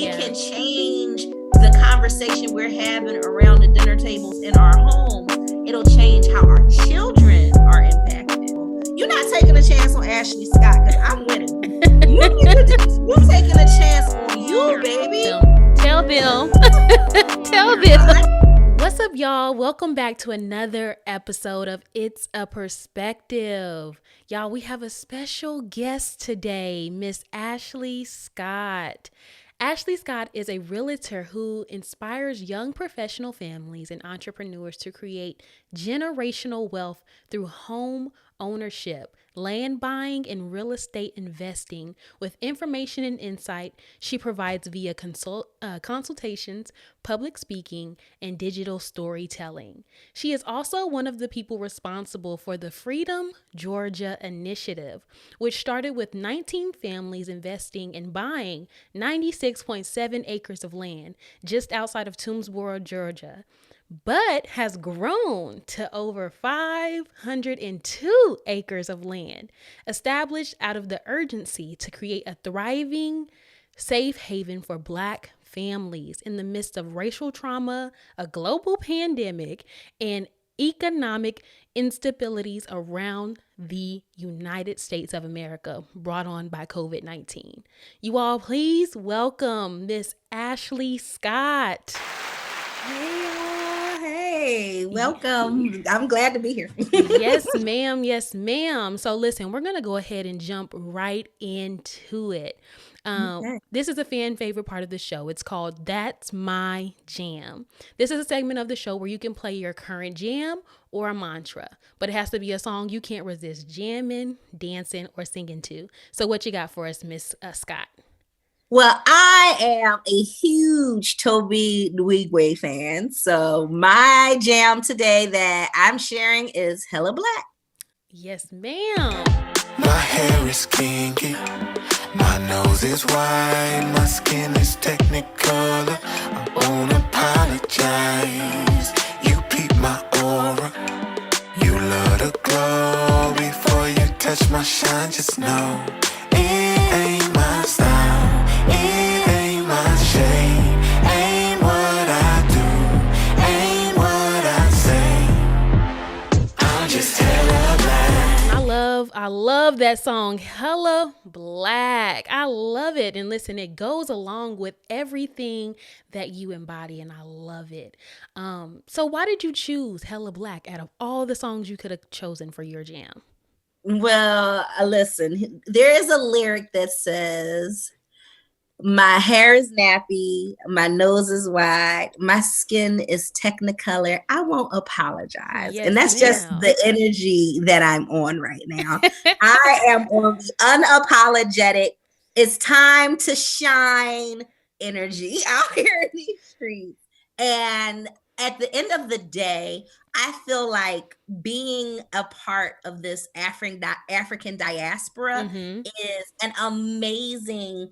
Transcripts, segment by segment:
It can change the conversation we're having around the dinner tables in our home. It'll change how our children are impacted. You're not taking a chance on Ashley Scott because I'm winning. You're taking a chance on you, baby. Tell them. Tell them. What's up, y'all? Welcome back to another episode of It's a Perspective. Y'all, we have a special guest today, Miss Ashley Scott. Ashley Scott is a realtor who inspires young professional families and entrepreneurs to create generational wealth through home ownership, land buying, and real estate investing. With information and insight she provides via consultations, public speaking, and digital storytelling. She is also one of the people responsible for the Freedom Georgia Initiative, which started with 19 families investing and buying 96.7 acres of land just outside of Toomsboro, Georgia, but has grown to over 502 acres of land, established out of the urgency to create a thriving, safe haven for Black families in the midst of racial trauma, a global pandemic, and economic instabilities around the United States of America brought on by COVID-19. You all please welcome Miss Ashley Scott. Hey, welcome. I'm glad to be here. Yes, ma'am. Yes, ma'am. So listen, we're going to go ahead and jump right into it. Okay. This is a fan favorite part of the show. It's called That's My Jam. This is a segment of the show where you can play your current jam or a mantra, but it has to be a song you can't resist jamming, dancing, or singing to. So what you got for us, Miss Scott? Well, I am a huge Toby Nwigwe fan. So my jam today that I'm sharing is Hella Black. Yes, ma'am. My hair is kinky, my nose is wide, my skin is technicolor. I won't apologize. You peep my aura, you love the glow. Before you touch my shine, just know it ain't my style. It ain't my shade, ain't what I do, ain't what I say. I'm just hella black. I love that song, Hella Black. I love it. And listen, it goes along with everything that you embody, and I love it. So why did you choose Hella Black out of all the songs you could have chosen for your jam? Well, listen, there is a lyric that says, my hair is nappy, my nose is wide, my skin is technicolor. I won't apologize. Yes, and that's just the energy that I'm on right now. I am on the unapologetic, it's time to shine energy out here in these streets. And at the end of the day, I feel like being a part of this African diaspora is an amazing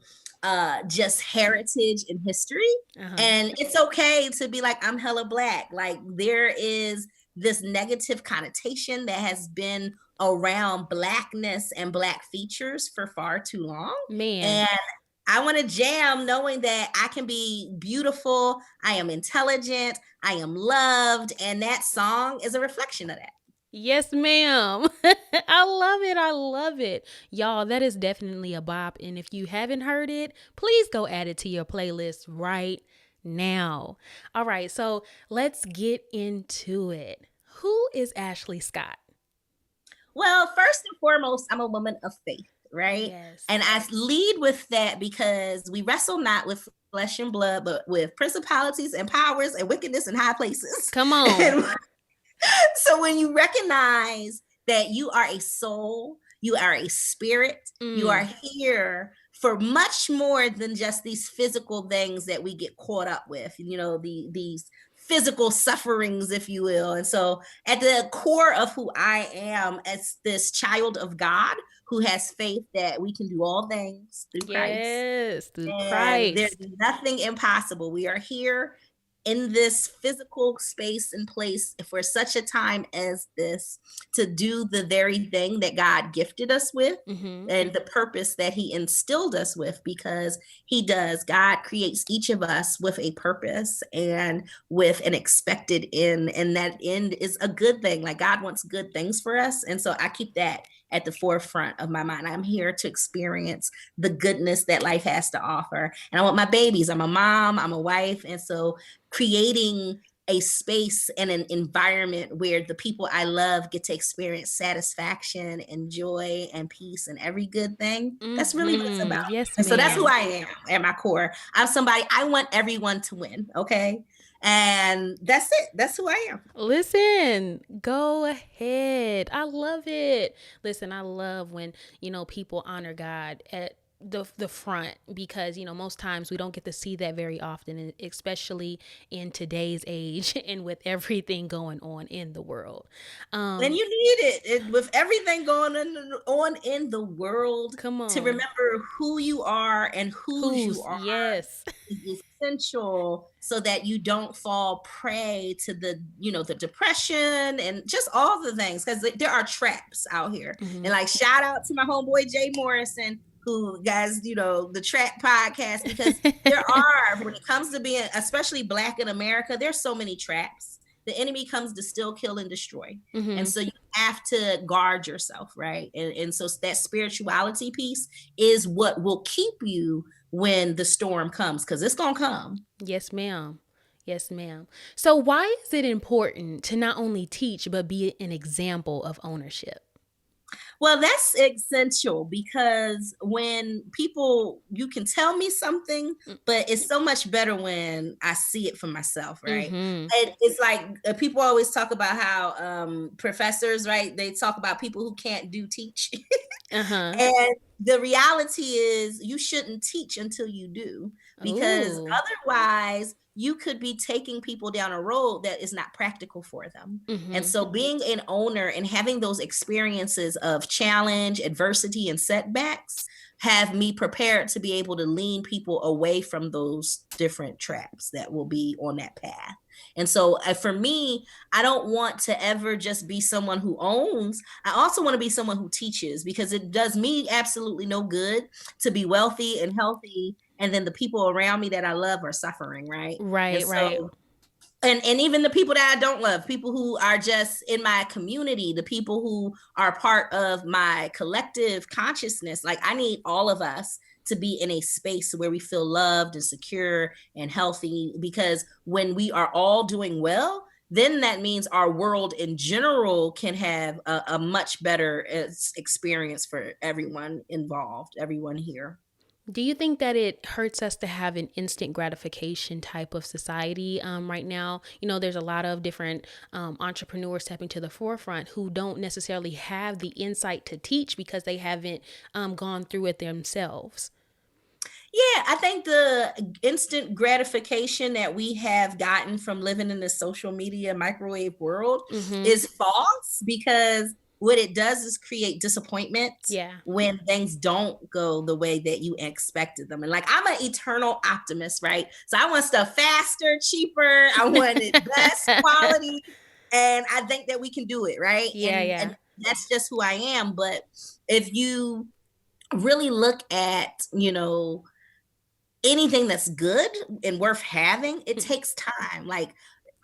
just heritage and history. And it's okay to be like, I'm hella Black. Like, there is this negative connotation that has been around Blackness and Black features for far too long. Man. And I want to jam knowing that I can be beautiful, I am intelligent, I am loved, and that song is a reflection of that. Yes, ma'am. I love it. I love it. Y'all, that is definitely a bop. And if you haven't heard it, please go add it to your playlist right now. All right, so let's get into it. Who is Ashley Scott? Well, first and foremost, I'm a woman of faith, right? Yes. And I lead with that because we wrestle not with flesh and blood, but with principalities and powers and wickedness in high places. Come on. So when you recognize that you are a soul, you are a spirit, you are here for much more than just these physical things that we get caught up with, you know, these physical sufferings, if you will. And so at the core of who I am as this child of God who has faith that we can do all things through Christ. Yes, through and Christ. There's nothing impossible. We are here in this physical space and place for such a time as this to do the very thing that God gifted us with and the purpose that he instilled us with, because he does. God creates each of us with a purpose and with an expected end, and that end is a good thing. Like, God wants good things for us. And so I keep that at the forefront of my mind. I'm here to experience the goodness that life has to offer. And I want my babies. I'm a mom, I'm a wife. And so creating a space and an environment where the people I love get to experience satisfaction and joy and peace and every good thing. That's really what it's about. Yes, And so that's who ma'am. I am at my core. I'm somebody, I want everyone to win. Okay. And that's it. That's who I am. Listen, go ahead. I love it. Listen, I love when, people honor God at the front, because most times we don't get to see that very often, and especially in today's age and with everything going on in the world. And you need it with everything going on in the world. Come on. To remember who you are and whose you are. Yes. Is essential, so that you don't fall prey to the depression and just all the things, because there are traps out here. And like, shout out to my homeboy Jay Morrison, who guys, the Trap podcast, because there are, when it comes to being especially Black in America, there's so many traps. The enemy comes to steal, kill, and destroy. And so you have to guard yourself, right? And so that spirituality piece is what will keep you when the storm comes, because it's going to come. Yes, ma'am. Yes, ma'am. So why is it important to not only teach, but be an example of ownership? Well, that's essential, because when people, you can tell me something, but it's so much better when I see it for myself, right? It's like people always talk about how professors, right? They talk about people who can't teach. And the reality is, you shouldn't teach until you do, because otherwise you could be taking people down a road that is not practical for them. And so being an owner and having those experiences of challenge, adversity, and setbacks have me prepared to be able to lean people away from those different traps that will be on that path. And so for me, I don't want to ever just be someone who owns. I also want to be someone who teaches, because it does me absolutely no good to be wealthy and healthy, and then the people around me that I love are suffering, right? Right, right. And even the people that I don't love, people who are just in my community, the people who are part of my collective consciousness, like, I need all of us to be in a space where we feel loved and secure and healthy, because when we are all doing well, then that means our world in general can have a much better experience for everyone involved, everyone here. Do you think that it hurts us to have an instant gratification type of society right now? There's a lot of different entrepreneurs stepping to the forefront who don't necessarily have the insight to teach because they haven't gone through it themselves. Yeah, I think the instant gratification that we have gotten from living in the social media microwave world is false, because what it does is create disappointment when things don't go the way that you expected them. And like, I'm an eternal optimist, right? So I want stuff faster, cheaper. I want it best quality. And I think that we can do it, right? And that's just who I am. But if you really look at, anything that's good and worth having, it takes time. Like,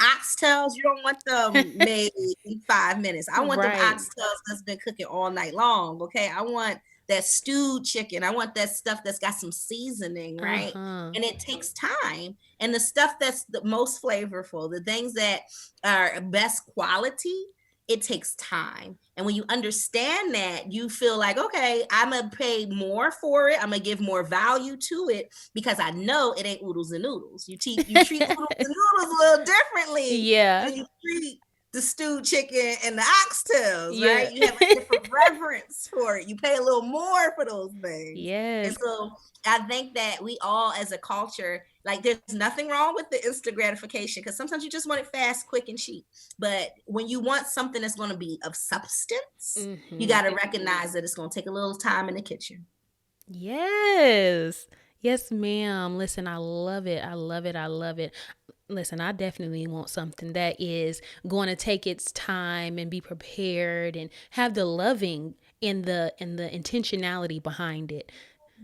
oxtails, you don't want them made in 5 minutes. I want them oxtails that's been cooking all night long. Okay. I want that stewed chicken. I want that stuff that's got some seasoning, right? And it takes time. And the stuff that's the most flavorful, the things that are best quality, it takes time. And when you understand that, you feel like, okay, I'm going to pay more for it. I'm going to give more value to it, because I know it ain't oodles and noodles. You treat oodles and noodles a little differently than you treat the stewed chicken and the oxtails, right? You have a different reverence for it. You pay a little more for those things. And so I think that we all, as a culture, like, there's nothing wrong with the instant gratification, because sometimes you just want it fast, quick, and cheap. But when you want something that's going to be of substance, you got to recognize that it's going to take a little time in the kitchen. Yes, ma'am. Listen, I love it. I love it. Listen, I definitely want something that is going to take its time and be prepared and have the loving and the intentionality behind it.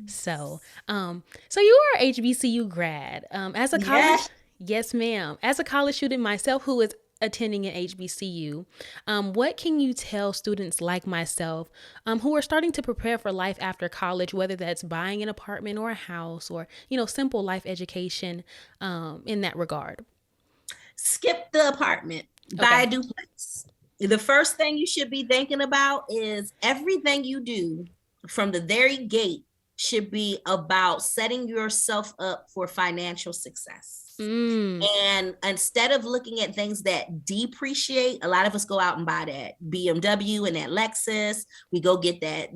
So, so you are a HBCU grad. As a college, Yes. yes, ma'am. As a college student myself, who is attending an HBCU, what can you tell students like myself, who are starting to prepare for life after college, whether that's buying an apartment or a house, or simple life education, in that regard? Skip the apartment, buy Okay. a duplex. The first thing you should be thinking about is everything you do from the very gate should be about setting yourself up for financial success. Mm. And instead of looking at things that depreciate, a lot of us go out and buy that BMW and that Lexus. We go get that,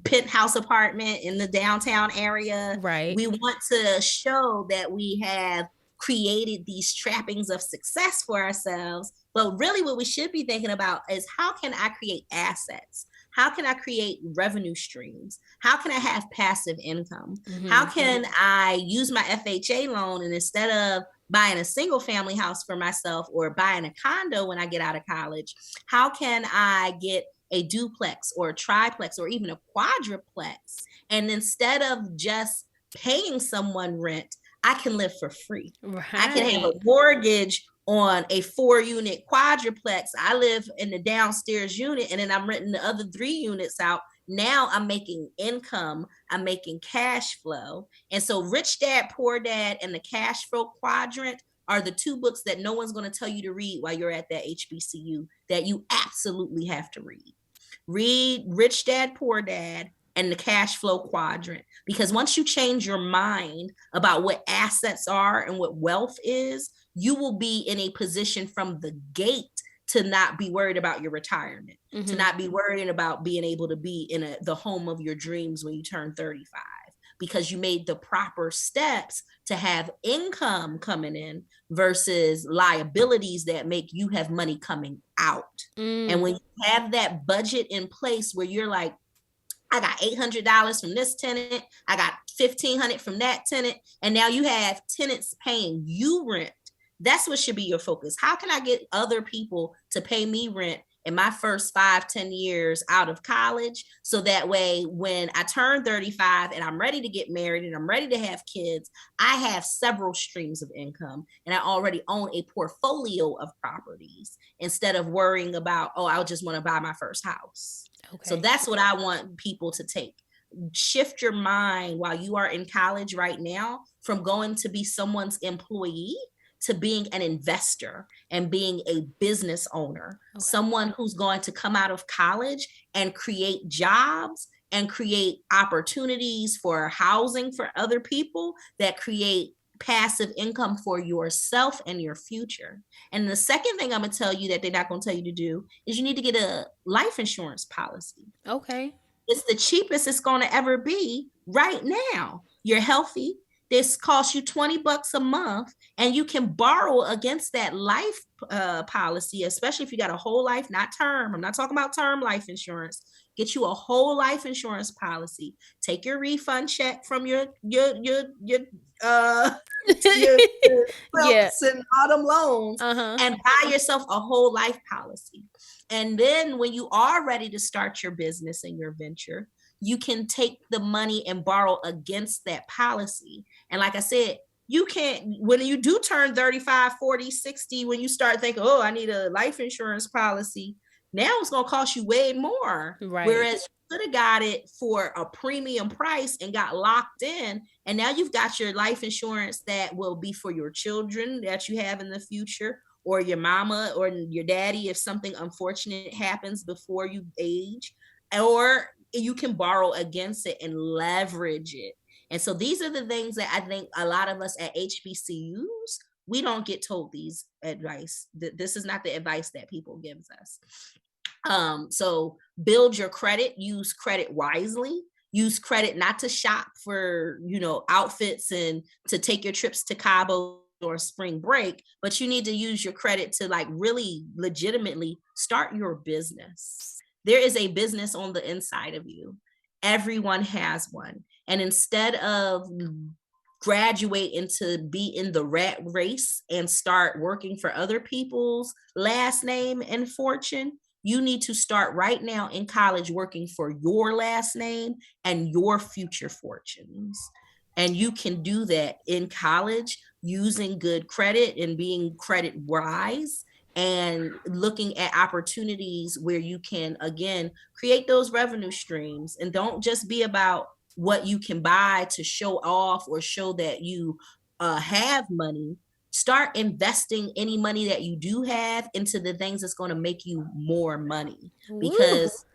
penthouse apartment in the downtown area. Right. We want to show that we have created these trappings of success for ourselves. But really, what we should be thinking about is how can I create assets? How can I create revenue streams? How can I have passive income? Mm-hmm. How can I use my FHA loan, and instead of buying a single family house for myself or buying a condo when I get out of college, how can I get a duplex or a triplex or even a quadruplex? And instead of just paying someone rent, I can live for free. Right. I can have a mortgage on a 4-unit quadruplex. I live in the downstairs unit and then I'm renting the other 3 units out. Now I'm making income, I'm making cash flow. And so Rich Dad, Poor Dad and the Cash Flow Quadrant are the 2 books that no one's going to tell you to read while you're at that HBCU that you absolutely have to read. Read Rich Dad, Poor Dad and the Cash Flow Quadrant, because once you change your mind about what assets are and what wealth is, you will be in a position from the gate to not be worried about your retirement, to not be worried about being able to be in the home of your dreams when you turn 35, because you made the proper steps to have income coming in versus liabilities that make you have money coming out. And when you have that budget in place where you're like, I got $800 from this tenant, I got $1,500 from that tenant, and now you have tenants paying you rent. That's what should be your focus. How can I get other people to pay me rent in my first 5-10 years out of college, so that way when I turn 35 and I'm ready to get married and I'm ready to have kids, I have several streams of income and I already own a portfolio of properties instead of worrying about, oh, I just want to buy my first house. Okay. So that's what I want people to take. Shift your mind while you are in college right now from going to be someone's employee to being an investor and being a business owner, someone who's going to come out of college and create jobs and create opportunities for housing for other people that create passive income for yourself and your future. And the second thing I'm going to tell you that they're not going to tell you to do is you need to get a life insurance policy. Okay. It's the cheapest it's going to ever be right now. You're healthy. This costs you $20 a month, and you can borrow against that life policy, especially if you got a whole life, not term. I'm not talking about term life insurance. Get you a whole life insurance policy. Take your refund check from your yes. and autumn loans and buy yourself a whole life policy. And then when you are ready to start your business and your venture, you can take the money and borrow against that policy. And like I said, you can't, when you do turn 35, 40, 60, when you start thinking, oh, I need a life insurance policy, now it's going to cost you way more. Right. Whereas you could have got it for a premium price and got locked in. And now you've got your life insurance that will be for your children that you have in the future, or your mama or your daddy if something unfortunate happens before you age, or you can borrow against it and leverage it. And so these are the things that I think a lot of us at HBCUs, we don't get told these advice. This is not the advice that people gives us. So build your credit, use credit wisely, use credit not to shop for, outfits and to take your trips to Cabo or spring break, but you need to use your credit to like really legitimately start your business. There is a business on the inside of you. Everyone has one. And instead of graduate into be in the rat race and start working for other people's last name and fortune. You need to start right now in college working for your last name and your future fortunes. And you can do that in college using good credit and being credit wise and looking at opportunities where you can, again, create those revenue streams. And don't just be about what you can buy to show off or show that you have money. Start investing any money that you do have into the things that's going to make you more money, Woo. because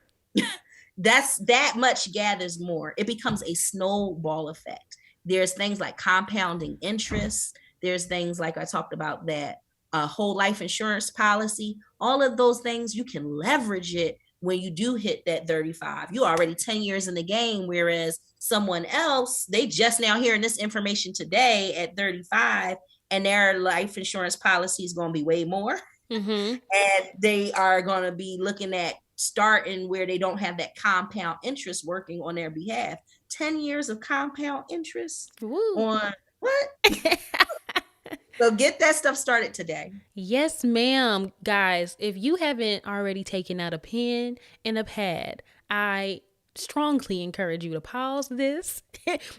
that's that much gathers more. It becomes a snowball effect. There's things like compounding interest. There's things like I talked about, that whole life insurance policy. All of those things, you can leverage it when you do hit that 35. You're already 10 years in the game, whereas someone else, they just now hearing this information today at 35, and their life insurance policy is going to be way more. Mm-hmm. And they are going to be looking at starting where they don't have that compound interest working on their behalf. 10 years of compound interest Woo. on what? So get that stuff started today. Yes, ma'am. Guys, if you haven't already taken out a pen and a pad, I strongly encourage you to pause this,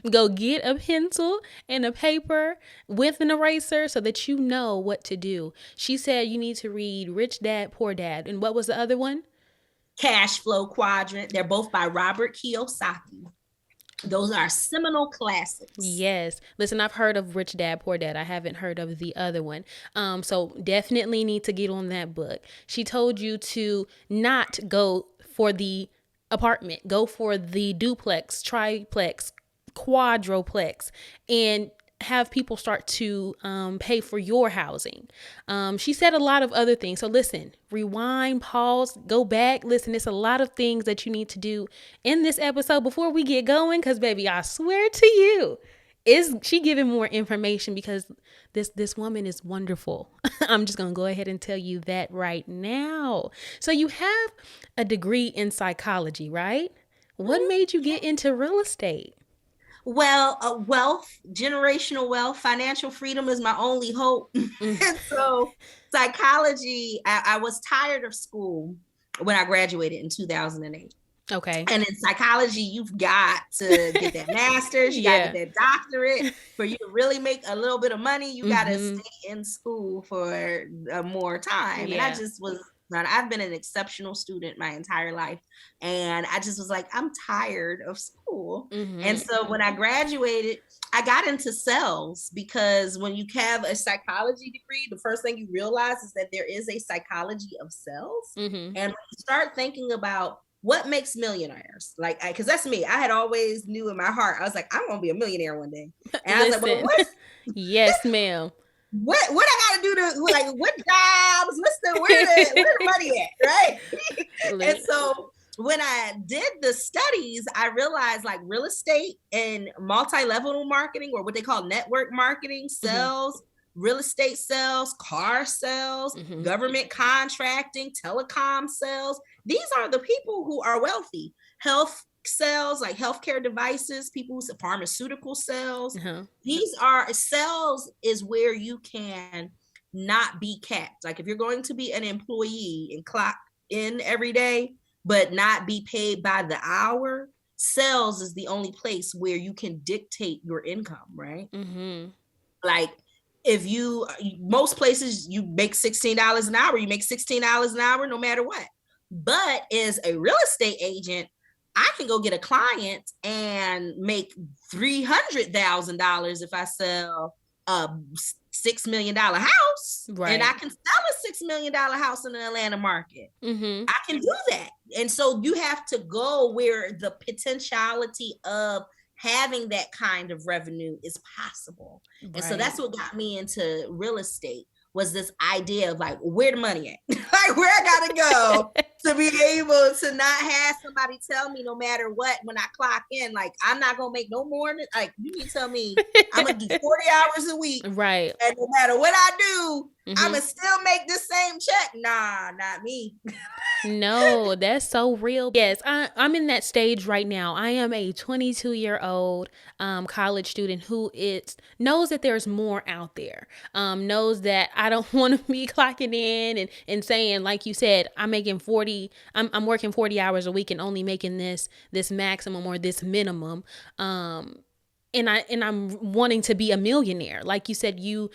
go get a pencil and a paper with an eraser so that you know what to do. She said you need to read Rich Dad, Poor Dad. And what was the other one? Cash Flow Quadrant. They're both by Robert Kiyosaki. Those are seminal classics. Yes. Listen, I've heard of Rich Dad, Poor Dad. I haven't heard of the other one. So definitely need to get on that book. She told you to not go for the apartment, go for the duplex, triplex, quadruplex, and have people start to pay for your housing. She said a lot of other things. So listen, rewind, pause, go back. Listen, it's a lot of things that you need to do in this episode before we get going. Because baby, I swear to you, is she giving more information, because this woman is wonderful. I'm just gonna go ahead and tell you that right now. So you have a degree in psychology, right? What made you get into real estate? Well, wealth, generational wealth, financial freedom is my only hope. And so psychology, I was tired of school when I graduated in 2008. Okay. And in psychology, you've got to get that master's, you got to get that doctorate. For you to really make a little bit of money, you got to stay in school for more time. Yeah. And I just was I've been an exceptional student my entire life. And I just was like, I'm tired of school. And so when I graduated, I got into sales, because when you have a psychology degree, the first thing you realize is that there is a psychology of sales. And when you start thinking about what makes millionaires, like, because that's me. I had always knew in my heart, I was like, I'm going to be a millionaire one day. And I was like, well, what? Yes, ma'am. What I gotta do to, like, what jobs? Where the money at, right? And so when I did the studies, I realized, like, real estate and multi-level marketing, or what they call network marketing, sales, real estate sales, car sales, government contracting, telecom sales. These are the people who are wealthy. Health sales, like healthcare devices, people who pharmaceutical sales. These are sales, is where you can not be capped. Like, if you're going to be an employee and clock in every day, but not be paid by the hour, sales is the only place where you can dictate your income, right? Like, if most places you make $16 an hour, you make $16 an hour no matter what. But as a real estate agent, I can go get a client and make $300,000 if I sell a $6 million house, right? And I can sell a $6 million house in the Atlanta market. I can do that. And so you have to go where the potentiality of having that kind of revenue is possible. Right. And so that's what got me into real estate, was this idea of, like, where the money at? Like, where I gotta go to be able to not have somebody tell me no matter what when I clock in, like I'm not gonna make no more than like you need to tell me I'm gonna do 40 hours a week. Right. And no matter what I do, Mm-hmm. I'm gonna still make the same check. Nah, not me. No, that's so real. Yes, I'm in that stage right now. I am a 22-year-old college student who knows that there's more out there. Knows that I don't want to be clocking in and saying, like you said, I'm working 40 hours a week and only making this maximum or this minimum. And I'm wanting to be a millionaire. Like you said, you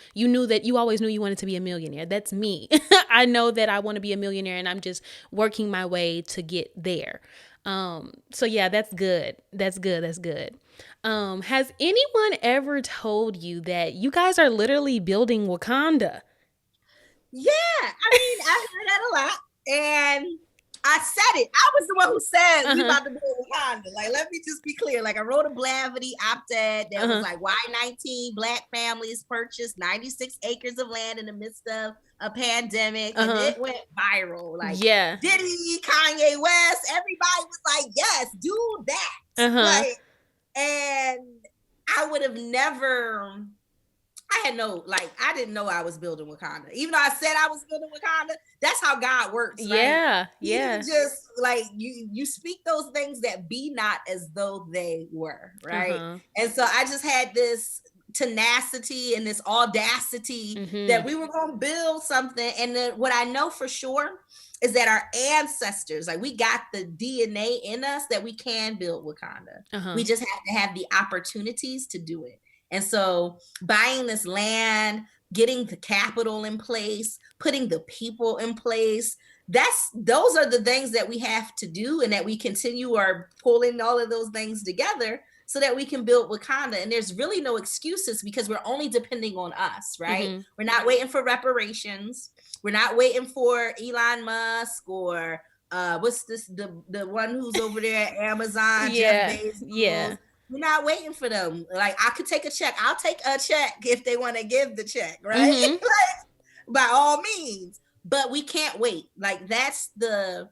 always knew you wanted to be a millionaire. That's me. I know that I want to be a millionaire, and I'm just working my way to get there. So yeah, that's good. That's good. That's good. Has anyone ever told you that you guys are literally building Wakanda? Yeah, I mean, I heard that a lot, and I said it. I was the one who said we about to build Wakanda. Like, let me just be clear. Like, I wrote a Blavity op-ed that was like, why 19 Black families purchased 96 acres of land in the midst of a pandemic, and it went viral. Like, Diddy, Kanye West, everybody was like, yes, do that. Like, and I would have never. I didn't know I was building Wakanda. Even though I said I was building Wakanda, that's how God works, right? Yeah, yeah. Just like you speak those things that be not as though they were, right? And so I just had this tenacity and this audacity that we were going to build something. And then what I know for sure is that our ancestors, like we got the DNA in us that we can build Wakanda. We just have to have the opportunities to do it. And so buying this land, getting the capital in place, putting the people in place, those are the things that we have to do, and that we continue are pulling all of those things together so that we can build Wakanda. And there's really no excuses because we're only depending on us, right? We're not waiting for reparations. We're not waiting for Elon Musk or what's this, the one who's over there at Amazon, Jeff Bezos. Yeah. We're not waiting for them. Like, I could take a check. I'll take a check if they want to give the check, right? Like, by all means. But we can't wait. Like, that's the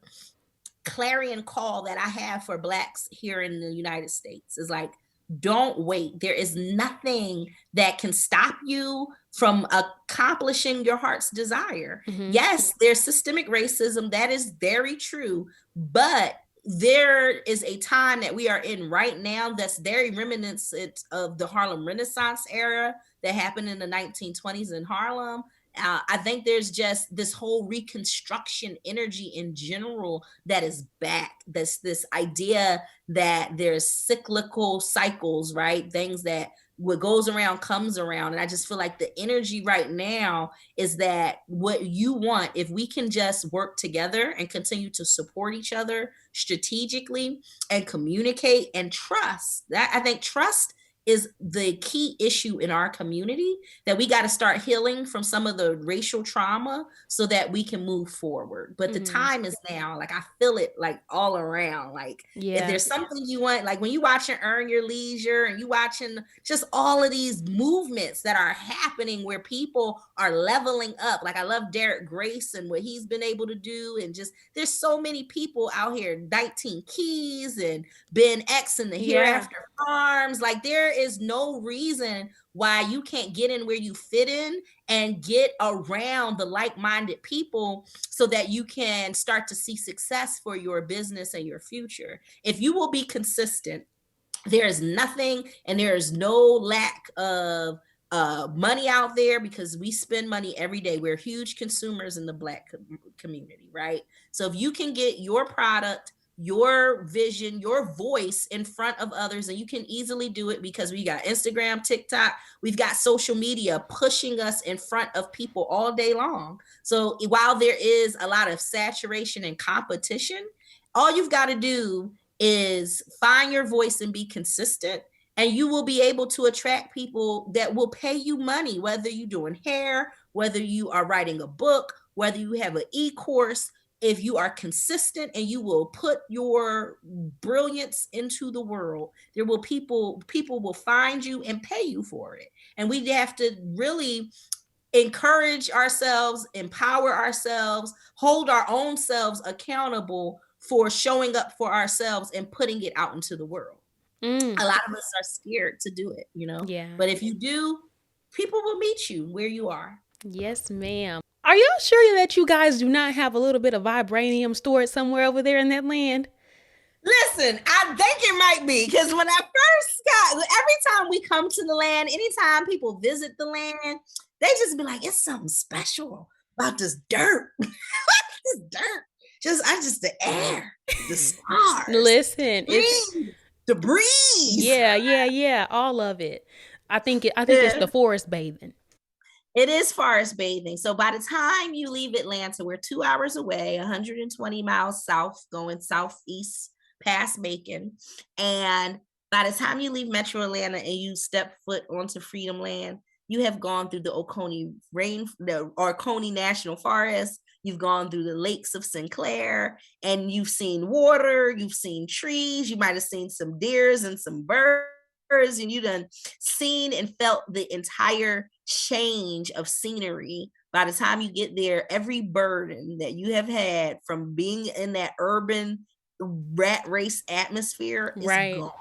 clarion call that I have for Blacks here in the United States. Is like, don't wait. There is nothing that can stop you from accomplishing your heart's desire. Yes, there's systemic racism. That is very true. But there is a time that we are in right now that's very reminiscent of the Harlem Renaissance era that happened in the 1920s in Harlem. I think there's just this whole reconstruction energy in general that is back. This idea that there's cyclical cycles, right? Things that what goes around comes around. And I just feel like the energy right now is that what you want, if we can just work together and continue to support each other strategically and communicate and trust, that I think trust is the key issue in our community, that we got to start healing from some of the racial trauma so that we can move forward. But the time is now. Like, I feel it like all around. Like, if there's something you want, like when you watching Earn Your Leisure and you watching just all of these movements that are happening where people are leveling up. Like, I love Derek Grace and what he's been able to do. And just, there's so many people out here, 19 Keys and Ben X and the Hereafter Farms. Like, there is no reason why you can't get in where you fit in and get around the like-minded people so that you can start to see success for your business and your future. If you will be consistent, there is nothing and there is no lack of money out there, because we spend money every day. We're huge consumers in the Black community, right? So if you can get your product, your vision, your voice in front of others, and you can easily do it because we got Instagram, TikTok, we've got social media pushing us in front of people all day long. So while there is a lot of saturation and competition, all you've got to do is find your voice and be consistent, and you will be able to attract people that will pay you money, whether you're doing hair, whether you are writing a book, whether you have an e-course. If you are consistent and you will put your brilliance into the world, there will people will find you and pay you for it. And we have to really encourage ourselves, empower ourselves, hold our own selves accountable for showing up for ourselves and putting it out into the world. A lot of us are scared to do it, Yeah. but if you do, people will meet you where you are. Yes, ma'am. Are y'all sure that you guys do not have a little bit of vibranium stored somewhere over there in that land? Listen, I think it might be, because when I first every time we come to the land, anytime people visit the land, they just be like, it's something special about this dirt. This dirt. Just the air, the stars. Listen, it's the breeze. Yeah, all of it. I think it's the forest bathing. It is forest bathing. So by the time you leave Atlanta, we're 2 hours away, 120 miles south, going southeast past Macon. And by the time you leave Metro Atlanta and you step foot onto Freedom Land, you have gone through the Oconee National Forest. You've gone through the lakes of Sinclair, and you've seen water, you've seen trees, you might have seen some deers and some birds, and you done seen and felt the entire change of scenery. By the time you get there, every burden that you have had from being in that urban rat race atmosphere is gone.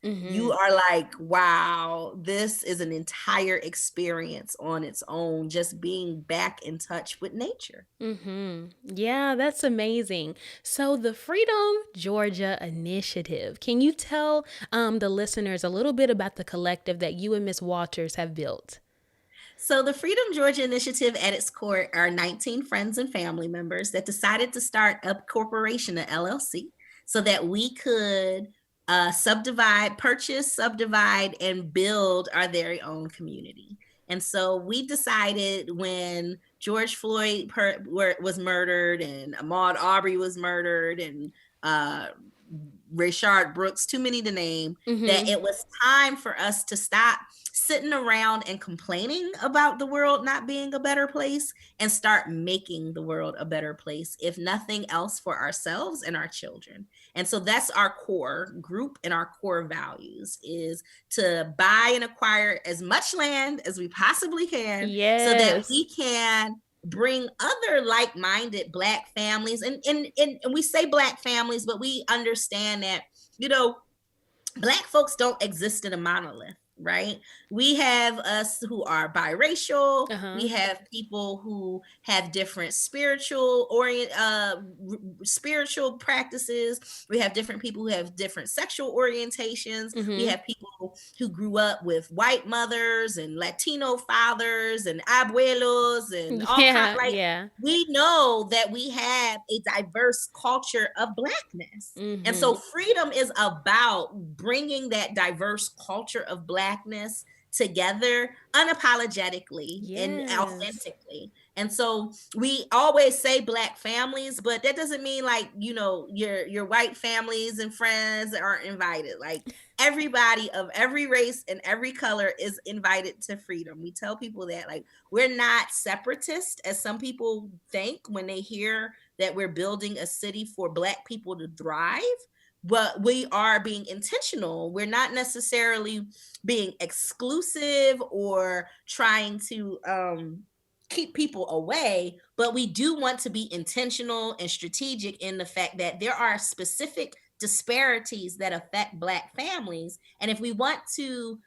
Mm-hmm. You are like, wow, this is an entire experience on its own, just being back in touch with nature. Mm-hmm. Yeah, that's amazing. So the Freedom Georgia Initiative, can you tell the listeners a little bit about the collective that you and Ms. Walters have built? So the Freedom Georgia Initiative at its core are 19 friends and family members that decided to start a corporation, an LLC, so that we could purchase, subdivide, and build our very own community. And so we decided when George Floyd was murdered and Ahmaud Arbery was murdered and Rayshard Brooks, too many to name, that it was time for us to stop sitting around and complaining about the world not being a better place and start making the world a better place, if nothing else for ourselves and our children. And so that's our core group, and our core values is to buy and acquire as much land as we possibly can, so that we can bring other like-minded Black families, and we say Black families, but we understand that, Black folks don't exist in a monolith, right? We have us who are biracial. We have people who have different spiritual practices. We have different people who have different sexual orientations. We have people who grew up with white mothers and Latino fathers and abuelos and all kinds. We know that we have a diverse culture of Blackness. And so freedom is about bringing that diverse culture of Blackness together unapologetically and authentically. And so we always say Black families, but that doesn't mean like, your white families and friends aren't invited. Like, everybody of every race and every color is invited to freedom. We tell people that, like, we're not separatist, as some people think when they hear that we're building a city for Black people to thrive. But we are being intentional. We're not necessarily being exclusive or trying to keep people away, but we do want to be intentional and strategic in the fact that there are specific disparities that affect Black families. And if we want to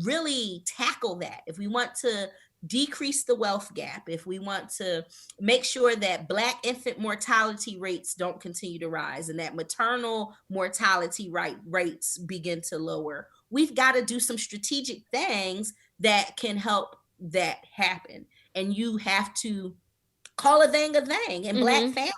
really tackle that, if we want to decrease the wealth gap, if we want to make sure that Black infant mortality rates don't continue to rise and that maternal mortality rates begin to lower, we've got to do some strategic things that can help that happen. And you have to call a thing, and Black families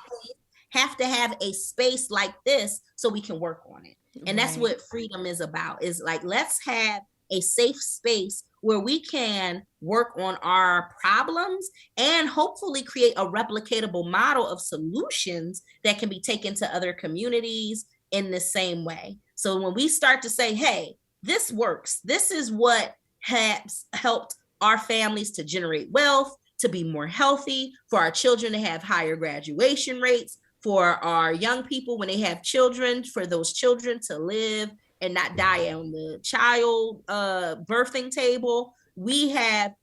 have to have a space like this so we can work on it. And that's what freedom is about, is like, let's have a safe space where we can work on our problems and hopefully create a replicatable model of solutions that can be taken to other communities in the same way. So when we start to say, hey, this works, this is what has helped our families to generate wealth, to be more healthy, for our children to have higher graduation rates, for our young people when they have children, for those children to live and not die on the child birthing table. We have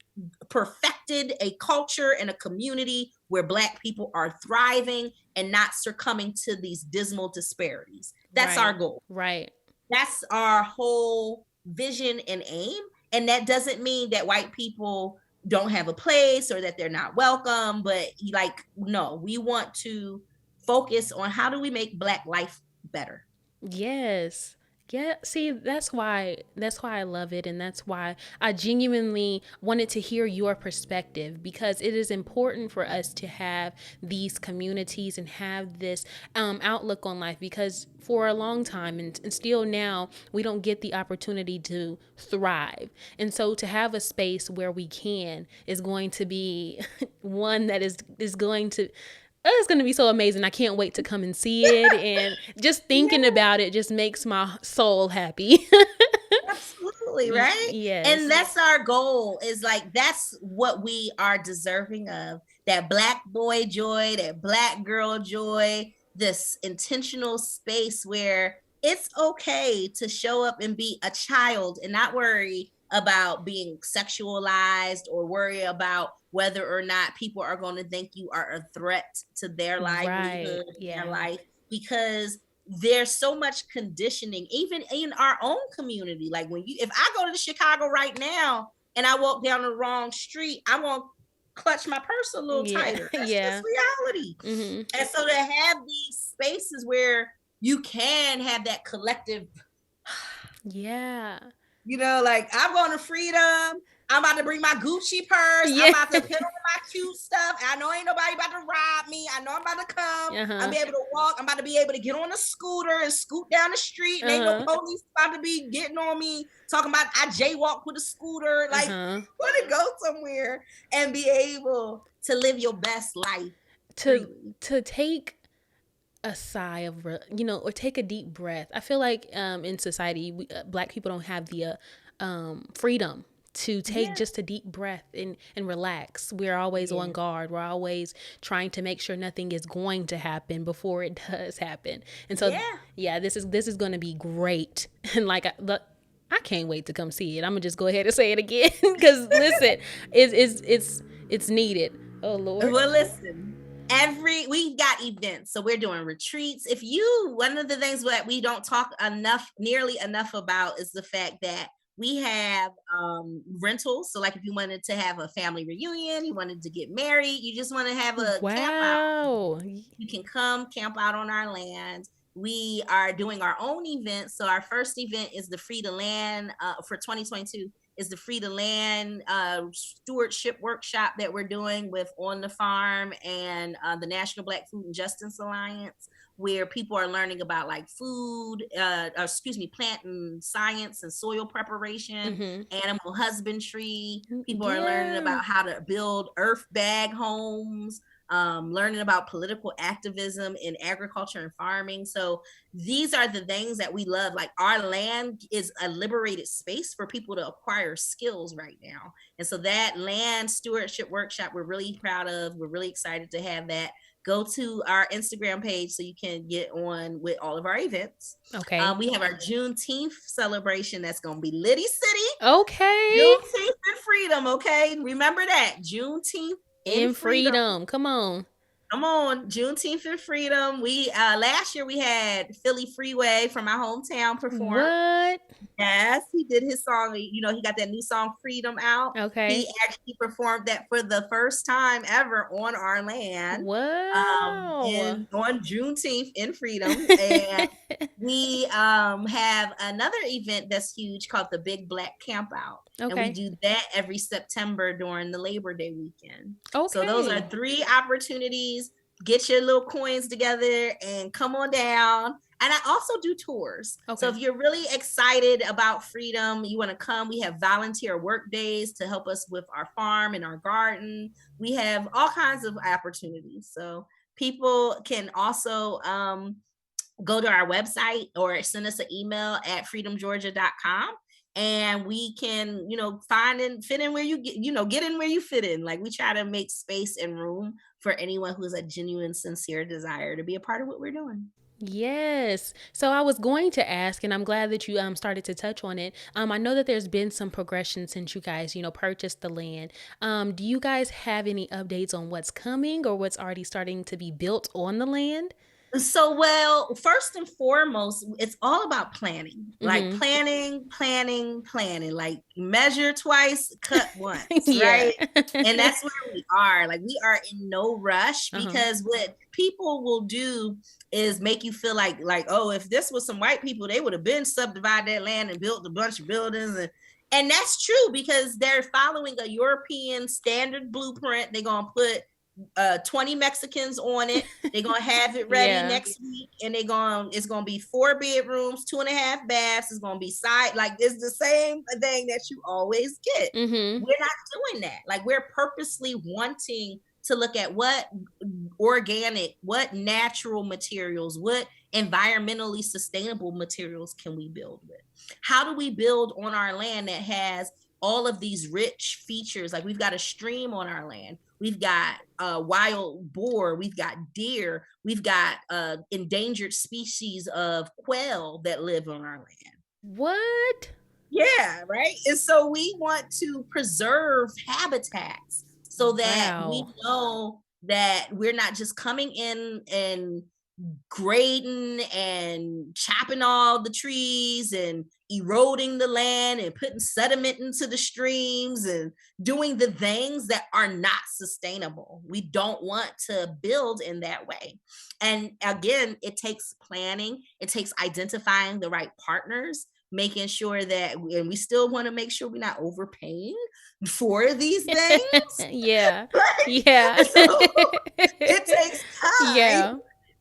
perfected a culture and a community where Black people are thriving and not succumbing to these dismal disparities. That's our Right. goal. Right. That's our whole vision and aim. And that doesn't mean that white people don't have a place or that they're not welcome, but like, no, we want to focus on how do we make Black life better. Yes. Yeah, see, that's why I love it, and that's why I genuinely wanted to hear your perspective, because it is important for us to have these communities and have this outlook on life, because for a long time and still now we don't get the opportunity to thrive. And so to have a space where we can is going to be one that is going to, it's going to be so amazing. I can't wait to come and see it. And just thinking Yeah. about it just makes my soul happy. Absolutely, right? Yes. And that's our goal, is like that's what we are deserving of. That Black boy joy, that Black girl joy, this intentional space where it's okay to show up and be a child and not worry about being sexualized or worry about whether or not people are going to think you are a threat to their Right. livelihood, their Yeah. life, because there's so much conditioning, even in our own community. Like if I go to Chicago right now and I walk down the wrong street, I'm gonna clutch my purse a little Yeah. tighter. That's just Yeah. reality. Mm-hmm. And so to have these spaces where you can have that collective, Yeah. like I'm going to Freedom. I'm about to bring my Gucci purse. I'm Yeah. about to put on my cute stuff. I know ain't nobody about to rob me. I know I'm about to come. I'm Uh-huh. be able to walk. I'm about to be able to get on a scooter and scoot down the street. And ain't no Uh-huh. police about to be getting on me, talking about I jaywalk with a scooter. Like, Uh-huh. want to go somewhere and be able to live your best life To freely. to take a sigh of, or take a deep breath. I feel like in society, Black people don't have the freedom to take Yeah. just a deep breath and relax. We're always Yeah. on guard. We're always trying to make sure nothing is going to happen before it does happen. And so, Yeah. yeah, this is going to be great. And like, I can't wait to come see it. I'm gonna just go ahead and say it again because listen, it's needed. Oh Lord. Well, listen, we got events, so we're doing retreats. One of the things that we don't talk nearly enough about is the fact that we have rentals. So like if you wanted to have a family reunion, you wanted to get married, you just want to have a camp out, Wow. you can come camp out on our land. We are doing our own events. So our first event is the Free to Land for 2022 is the Free to Land stewardship workshop that we're doing with On the Farm and the National Black Food and Justice Alliance, where people are learning about like plant and science and soil preparation, animal husbandry. People are learning about how to build earth bag homes, learning about political activism in agriculture and farming. So these are the things that we love. Like our land is a liberated space for people to acquire skills right now. And so that land stewardship workshop, we're really proud of. We're really excited to have that. Go to our Instagram page so you can get on with all of our events. Okay. We have our Juneteenth celebration that's going to be Liddy City. Okay. Juneteenth and freedom. Okay. Remember that. Juneteenth in freedom. Come on. Come on, Juneteenth and freedom. We last year we had Philly Freeway from my hometown perform. What? Yes, he did his song. He got that new song Freedom out. Okay. He actually performed that for the first time ever on our land. Wow. And on Juneteenth in freedom. And we have another event that's huge called the Big Black Camp Out. Okay. And we do that every September during the Labor Day weekend. Okay. So those are 3 opportunities. Get your little coins together and come on down. And I also do tours. Okay. So if you're really excited about freedom, you want to come, we have volunteer work days to help us with our farm and our garden. We have all kinds of opportunities. So people can also go to our website or send us an email at freedomgeorgia.com. And we can, find and fit in where you get in where you fit in. Like we try to make space and room for anyone who's a genuine, sincere desire to be a part of what we're doing. Yes. So I was going to ask, and I'm glad that you started to touch on it. I know that there's been some progression since you guys, purchased the land. Do you guys have any updates on what's coming or what's already starting to be built on the land? So, well, first and foremost, it's all about planning, like Mm-hmm. planning, like measure twice, cut once, Yeah. right? And that's where we are. Like, we are in no rush Uh-huh. because what people will do is make you feel like, oh, if this was some white people, they would have been subdivided that land and built a bunch of buildings. And that's true because they're following a European standard blueprint. They're going to put 20 Mexicans on it. They're gonna have it ready Yeah. next week, and it's gonna be 4 bedrooms, 2.5 baths. It's gonna be side like it's the same thing that you always get. Mm-hmm. We're not doing that. Like we're purposely wanting to look at what organic, what natural materials, what environmentally sustainable materials can we build with? How do we build on our land that has all of these rich features? Like we've got a stream on our land. We've got wild boar. We've got deer. We've got endangered species of quail that live on our land. What? Yeah, right. And so we want to preserve habitats so that we Wow. know that we're not just coming in and grading and chopping all the trees and eroding the land and putting sediment into the streams and doing the things that are not sustainable. We don't want to build in that way. And again, it takes planning, it takes identifying the right partners, making sure that, and we still want to make sure we're not overpaying for these things. Yeah. Right? Yeah. So it takes time Yeah.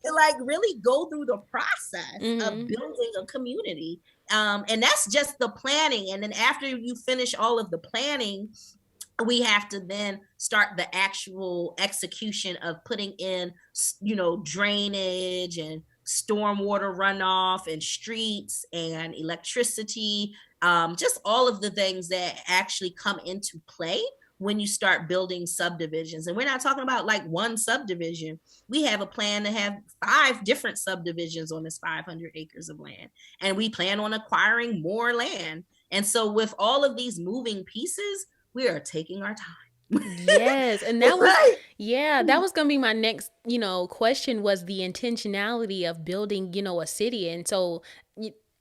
to like really go through the process of Mm-hmm. building a community. And that's just the planning. And then after you finish all of the planning, we have to then start the actual execution of putting in, drainage and stormwater runoff and streets and electricity, just all of the things that actually come into play when you start building subdivisions. And we're not talking about like one subdivision. We have a plan to have 5 different subdivisions on this 500 acres of land, and we plan on acquiring more land. And so with all of these moving pieces, we are taking our time. Yes, and Right. that was gonna be my next, question was the intentionality of building, a city. And so,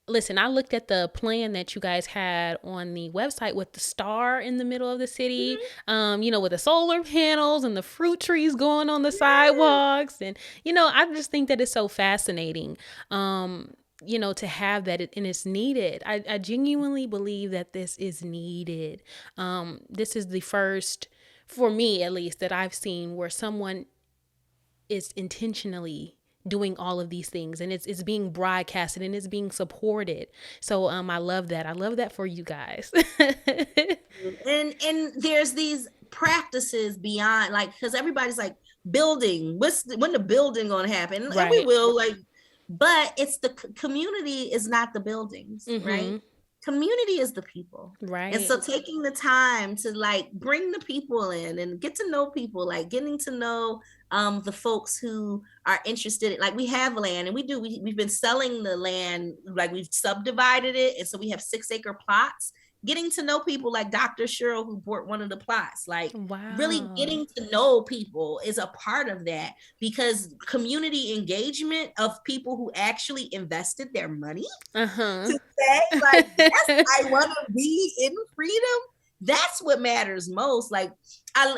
listen, I looked at the plan that you guys had on the website with the star in the middle of the city, Mhm. with the solar panels and the fruit trees going on the Yeah. sidewalks, and I just think that it's so fascinating. To have that, and it's needed. I genuinely believe that this is needed. This is the first, for me at least, that I've seen where someone is intentionally doing all of these things, and it's being broadcasted and it's being supported. So I love that. I love that for you guys. And there's these practices beyond, like, because everybody's like, building, when the building gonna happen? And we Right. will, like, but it's the community is not the buildings, right? Mm-hmm. Community is the people. And Right. so taking the time to like bring the people in and get to know people, like getting to know the folks who are interested in, like, we have land, and we've been selling the land, like we've subdivided it, and so we have 6-acre plots. Getting to know people like Dr. Cheryl, who bought one of the plots, like really Wow. getting to know people is a part of that, because community engagement of people who actually invested their money Uh-huh. to say, like, yes, I want to be in freedom. That's what matters most. Like,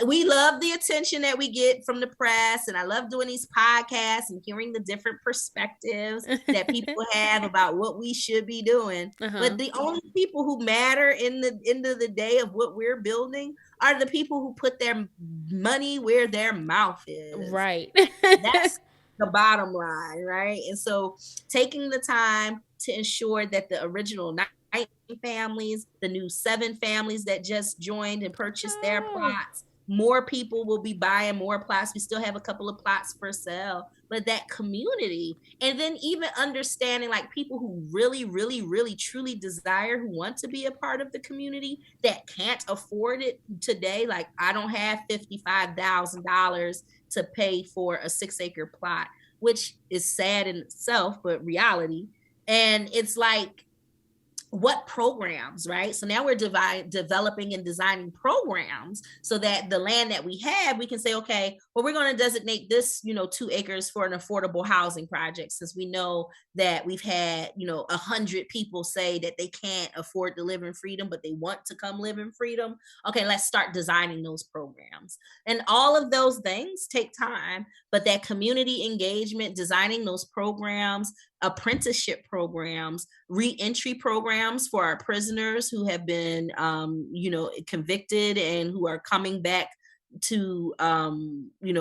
we love the attention that we get from the press, and I love doing these podcasts and hearing the different perspectives that people have about what we should be doing. Uh-huh. But the only people who matter in the end of the day of what we're building are the people who put their money where their mouth is. Right. That's the bottom line, right? And so taking the time to ensure that the original 9 families, the new 7 families that just joined and purchased their Oh. plots, more people will be buying more plots. We still have a couple of plots for sale, but that community, and then even understanding like people who really, really, really, truly desire, who want to be a part of the community that can't afford it today. Like, I don't have $55,000 to pay for a 6-acre plot. which is sad in itself, but reality. And it's like, what programs, right? So now we're developing and designing programs so that the land that we have, we can say, okay, well, we're going to designate this, 2 acres for an affordable housing project, since we know that we've had, 100 people say that they can't afford to live in freedom, but they want to come live in freedom. Okay, let's start designing those programs. And all of those things take time, but that community engagement, designing those programs, apprenticeship programs, re-entry programs for our prisoners who have been, convicted and who are coming back to,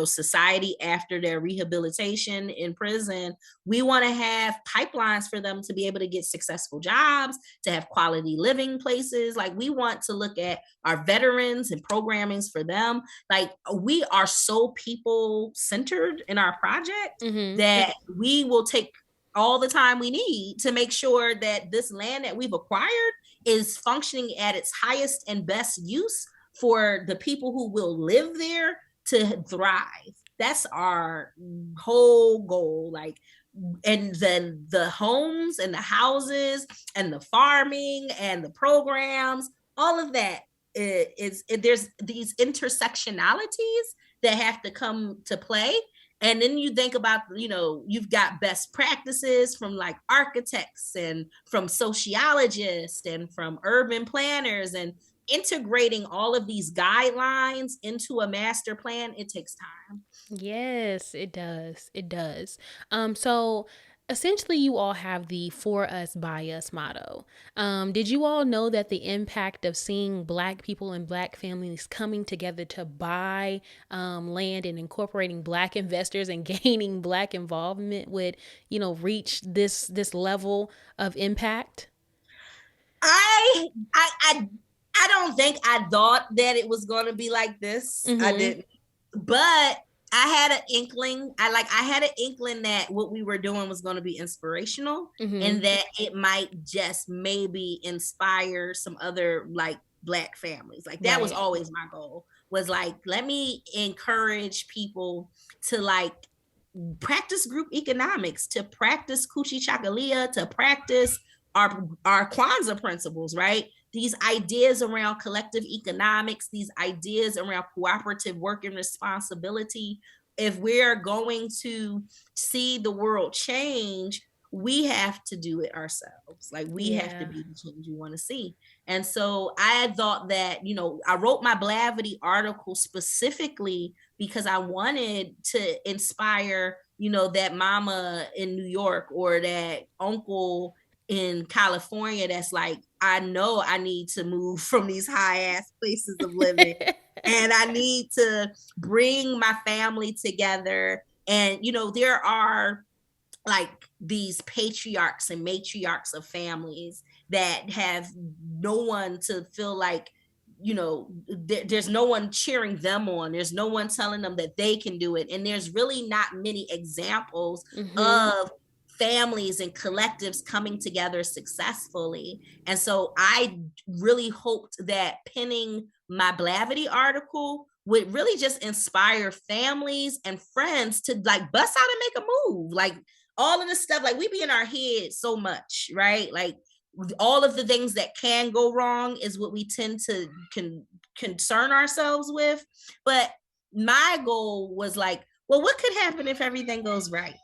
society after their rehabilitation in prison. We want to have pipelines for them to be able to get successful jobs, to have quality living places. Like, we want to look at our veterans and programmings for them. Like, we are so people centered in our project that we will take all the time we need to make sure that this land that we've acquired is functioning at its highest and best use for the people who will live there to thrive. That's our whole goal. Like, and then the homes and the houses and the farming and the programs, all of that there's these intersectionalities that have to come to play. And then you think about, you've got best practices from like architects and from sociologists and from urban planners, and integrating all of these guidelines into a master plan. It takes time. Yes, it does. It does. So essentially you all have the for us by us motto. Did you all know that the impact of seeing Black people and Black families coming together to buy land and incorporating Black investors and gaining Black involvement would, reach this level of impact? I I I I don't think I thought that it was going to be like this. I didn't. But I had an inkling. I had an inkling that what we were doing was going to be inspirational, and that it might just maybe inspire some other like Black families. Like, that was always my goal, was like, let me encourage people to like practice group economics, to practice Coochie Chakalia, to practice our Kwanzaa principles, right? These ideas around collective economics, these ideas around cooperative work and responsibility. If we're going to see the world change, we have to do it ourselves. Like, we have to be the change we want to see. And so I thought that, I wrote my Blavity article specifically because I wanted to inspire, that mama in New York or that uncle in California that's like, I know I need to move from these high ass places of living and I need to bring my family together. And, there are like these patriarchs and matriarchs of families that have no one to feel like, there's no one cheering them on. There's no one telling them that they can do it. And there's really not many examples of families and collectives coming together successfully. And so I really hoped that pinning my Blavity article would really just inspire families and friends to like bust out and make a move. Like, all of this stuff, like, we be in our head so much, right? Like, all of the things that can go wrong is what we tend to concern ourselves with. But my goal was like, well, what could happen if everything goes right?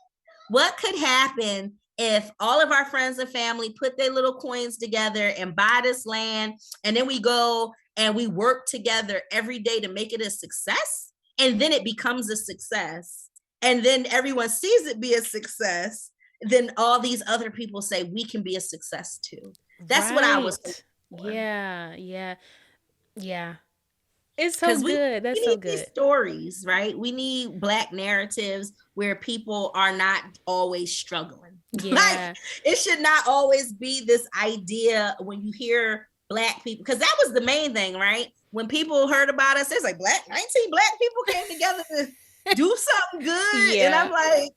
What could happen if all of our friends and family put their little coins together and buy this land, and then we go and we work together every day to make it a success, and then it becomes a success, and then everyone sees it be a success, then all these other people say we can be a success too. That's what I was for. Yeah. It's so good. That's so good. These stories, right? We need Black narratives where people are not always struggling. Yeah. Like, it should not always be this idea when you hear Black people, because that was the main thing, right? When people heard about us, it's like 19 Black people came together to do something good. And I'm like,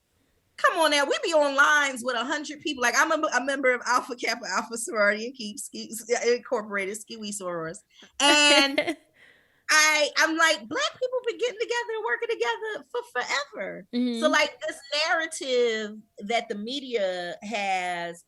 come on now, we be on lines with 100 people. Like, I'm a member of Alpha Kappa Alpha Sorority and Keep Incorporated, Ski Sorors. And I'm like, Black people been getting together and working together for forever. So like this narrative that the media has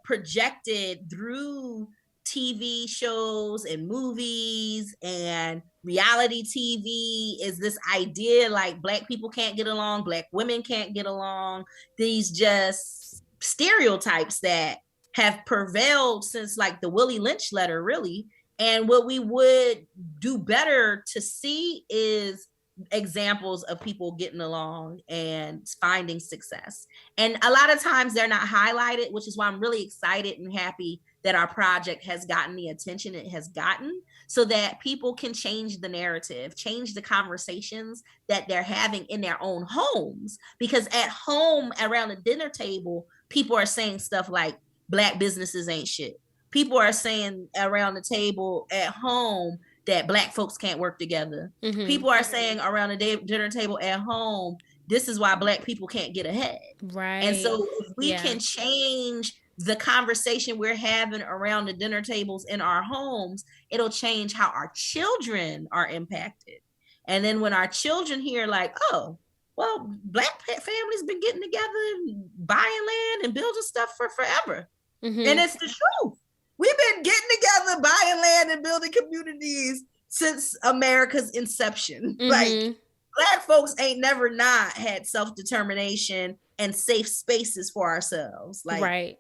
projected through TV shows and movies and reality TV is this idea like Black people can't get along, Black women can't get along. These just stereotypes that have prevailed since like the Willie Lynch letter, really. And what we would do better to see is examples of people getting along and finding success. And a lot of times they're not highlighted, which is why I'm really excited and happy that our project has gotten the attention it has gotten, so that people can change the narrative, change the conversations that they're having in their own homes. Because at home, around the dinner table, people are saying stuff like Black businesses ain't shit. People are saying around the table at home that Black folks can't work together. People are saying around the dinner table at home, this is why Black people can't get ahead. Right. And so if we can change the conversation we're having around the dinner tables in our homes, it'll change how our children are impacted. And then when our children hear like, oh, well, Black families been getting together and buying land and building stuff for forever. And it's the truth. We've been getting together, buying land and building communities since America's inception. Like Black folks ain't never not had self-determination and safe spaces for ourselves. Like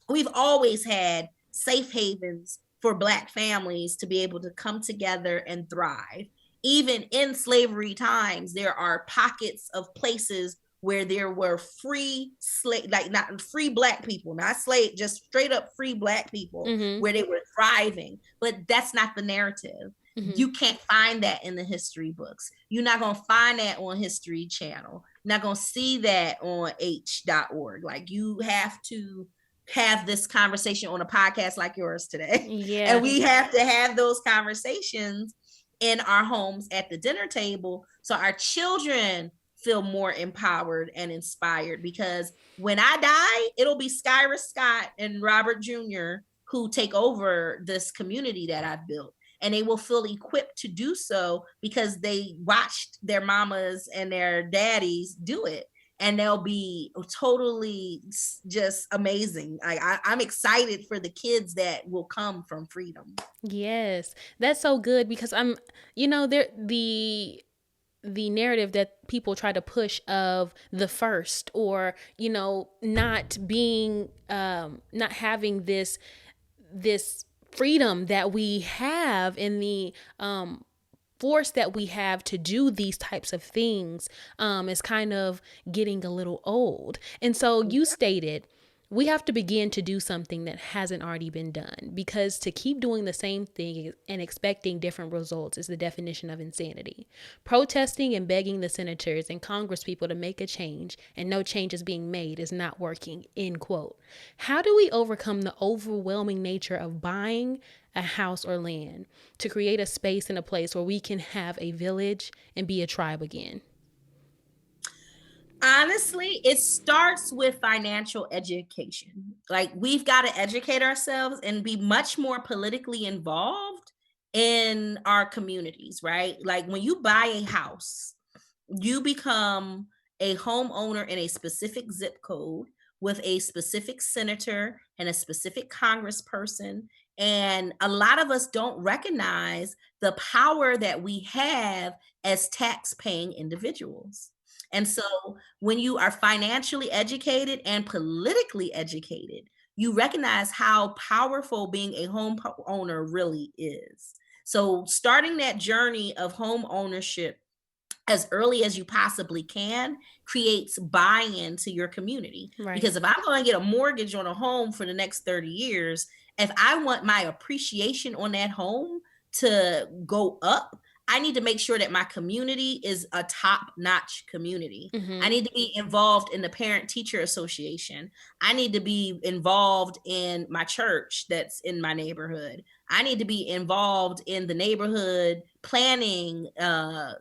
we've always had safe havens for Black families to be able to come together and thrive. Even in slavery times, there are pockets of places where there were free like not free Black people, not slave, just straight up free Black people, where they were thriving. But that's not the narrative. You can't find that in the history books. You're not going to find that on History Channel. You're not going to see that on h.org. Like you have to have this conversation on a podcast like yours today. Yeah. And we have to have those conversations in our homes at the dinner table so our children feel more empowered and inspired. Because when I die, it'll be Skyra Scott and Robert Jr. who take over this community that I've built. And they will feel equipped to do so because they watched their mamas and their daddies do it. And they'll be totally just amazing. I'm excited for the kids that will come from freedom. Yes, that's so good because the narrative that people try to push of the first, or not being not having this freedom that we have in the force that we have to do these types of things is kind of getting a little old. And so you stated we have to begin to do something that hasn't already been done, because to keep doing the same thing and expecting different results is the definition of insanity. Protesting and begging the senators and congresspeople to make a change and no change is being made is not working, end quote. How do we overcome the overwhelming nature of buying a house or land to create a space and a place where we can have a village and be a tribe again? Honestly, it starts with financial education. Like we've got to educate ourselves and be much more politically involved in our communities, right? Like when you buy a house, you become a homeowner in a specific zip code with a specific senator and a specific congressperson. And a lot of us don't recognize the power that we have as tax-paying individuals. And so when you are financially educated and politically educated, you recognize how powerful being a homeowner really is. So starting that journey of home ownership as early as you possibly can creates buy-in to your community. Right. Because if I'm going to get a mortgage on a home for the next 30 years, if I want my appreciation on that home to go up, I need to make sure that my community is a top-notch community. I need to be involved in the parent-teacher association. I need to be involved in my church that's in my neighborhood. I need to be involved in the neighborhood planning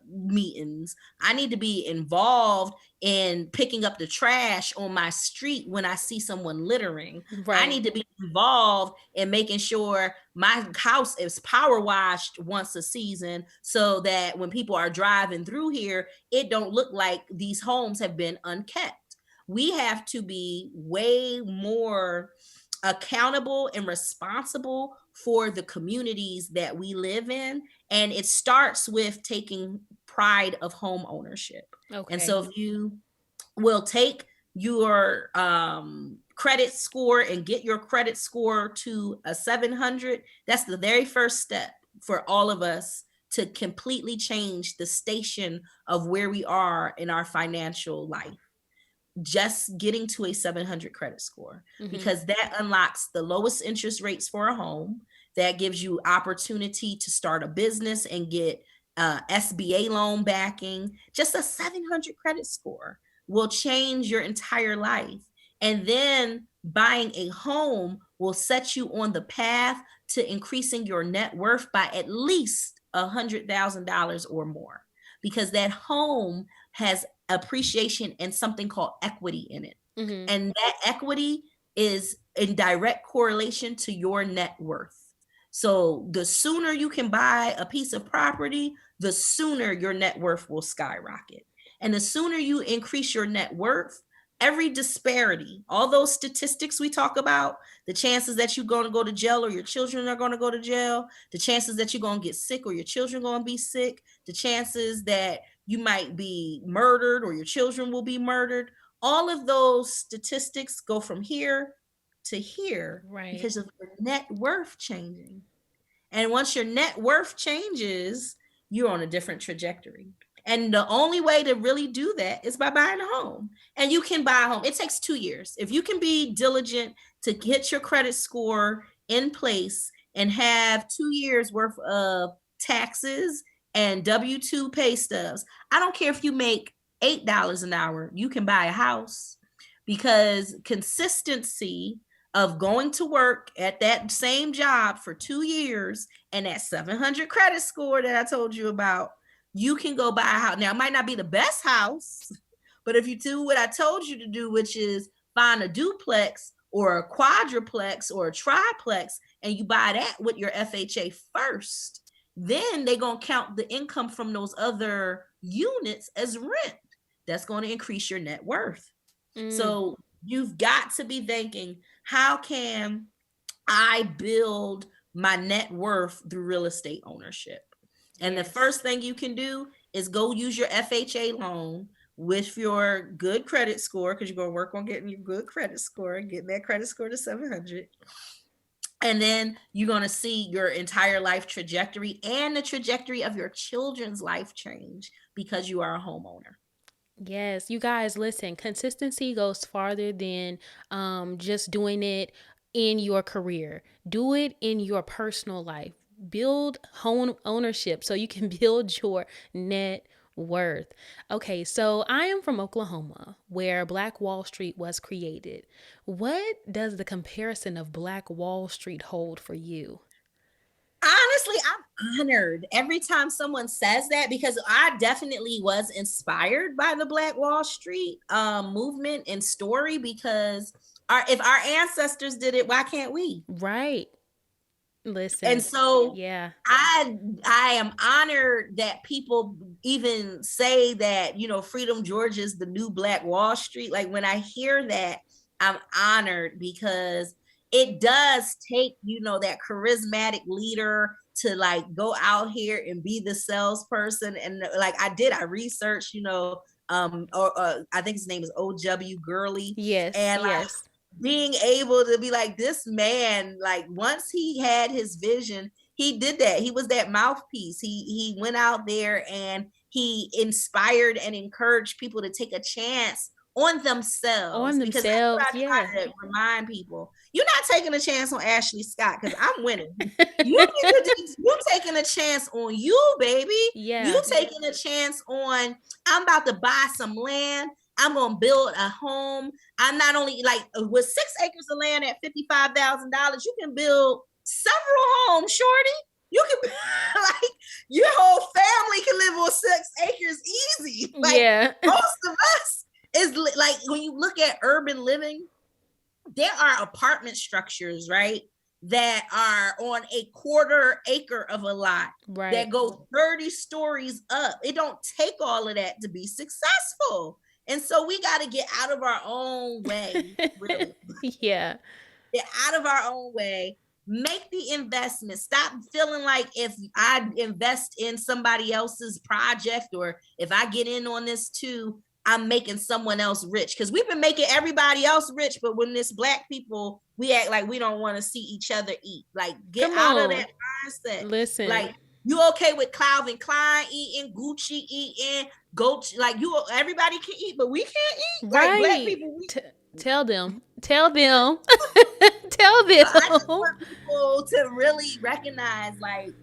meetings. I need to be involved in picking up the trash on my street when I see someone littering. Right. I need to be involved in making sure my house is power washed once a season so that when people are driving through here, it don't look like these homes have been unkept. We have to be way more accountable and responsible for the communities that we live in, and it starts with taking pride of home ownership. Okay. And so if you will take your credit score and get your credit score to a 700, that's the very first step for all of us to completely change the station of where we are in our financial life. Just getting to a 700 credit score, because that unlocks the lowest interest rates for a home. That gives you opportunity to start a business and get SBA loan backing. Just a 700 credit score will change your entire life. And then buying a home will set you on the path to increasing your net worth by at least $100,000 or more, because that home has appreciation and something called equity in it. And that equity is in direct correlation to your net worth. So the sooner you can buy a piece of property, the sooner your net worth will skyrocket. And the sooner you increase your net worth, every disparity, all those statistics we talk about, the chances that you're going to go to jail or your children are going to go to jail, the chances that you're going to get sick or your children are going to be sick, the chances that you might be murdered or your children will be murdered, all of those statistics go from here to here, right, because of your net worth changing. And once your net worth changes, you're on a different trajectory. And the only way to really do that is by buying a home. And you can buy a home. It takes 2 years. If you can be diligent to get your credit score in place and have 2 years worth of taxes and W-2 pay stubs, I don't care if you make $8 an hour, you can buy a house, because consistency of going to work at that same job for 2 years and that 700 credit score that I told you about, you can go buy a house. Now, it might not be the best house, but if you do what I told you to do, which is find a duplex or a quadruplex or a triplex, and you buy that with your FHA first, then they're going to count the income from those other units as rent. That's going to increase your net worth. So you've got to be thinking, how can I build my net worth through real estate ownership? And the first thing you can do is go use your FHA loan with your good credit score, because you're going to work on getting your good credit score and getting that credit score to 700. And then you're going to see your entire life trajectory and the trajectory of your children's life change because you are a homeowner. Yes, you guys, listen, consistency goes farther than just doing it in your career. Do it in your personal life. Build home ownership so you can build your net worth. Okay, so I am from Oklahoma, where Black Wall Street was created. What does the comparison of Black Wall Street hold for you? Honestly, I'm honored every time someone says that, because I definitely was inspired by the Black Wall Street movement and story, because if our ancestors did it, why can't we? Right. Listen. And so yeah, I am honored that people even say that, Freedom Georgia is the new Black Wall Street. Like, when I hear that, I'm honored, because it does take, that charismatic leader to like go out here and be the salesperson. And like I researched, or I think his name is O.W. Gurley. Yes. And yes. Being able to be like, this man, like, once he had his vision, he did that. He was that mouthpiece. He went out there and he inspired and encouraged people to take a chance on themselves. Because that's what I try to remind people. You're not taking a chance on Ashley Scott because I'm winning. You're taking a chance on you, baby. Yeah. You taking a chance on, I'm about to buy some land. I'm going to build a home. I'm not only, like, with 6 acres of land at $55,000, you can build several homes, shorty. You can like your whole family can live on 6 acres easy. Like Yeah. most of us is like when you look at urban living, there are apartment structures, right? That are on a quarter acre of a lot Right. that go 30 stories up. It don't take all of that to be successful. And so we got to get out of our own way, really. Yeah. Get out of our own way, make the investment. Stop feeling like if I invest in somebody else's project or if I get in on this too, I'm making someone else rich. Because we've been making everybody else rich, but when it's Black people, we act like we don't want to see each other eat. Like, get Come out of on. that mindset. Listen. Like, you okay with Calvin Klein eating, Gucci eating, like you, everybody can eat, but we can't eat. Right. Like Black people, we tell them. Tell them. Tell them. I just want people to really recognize, like,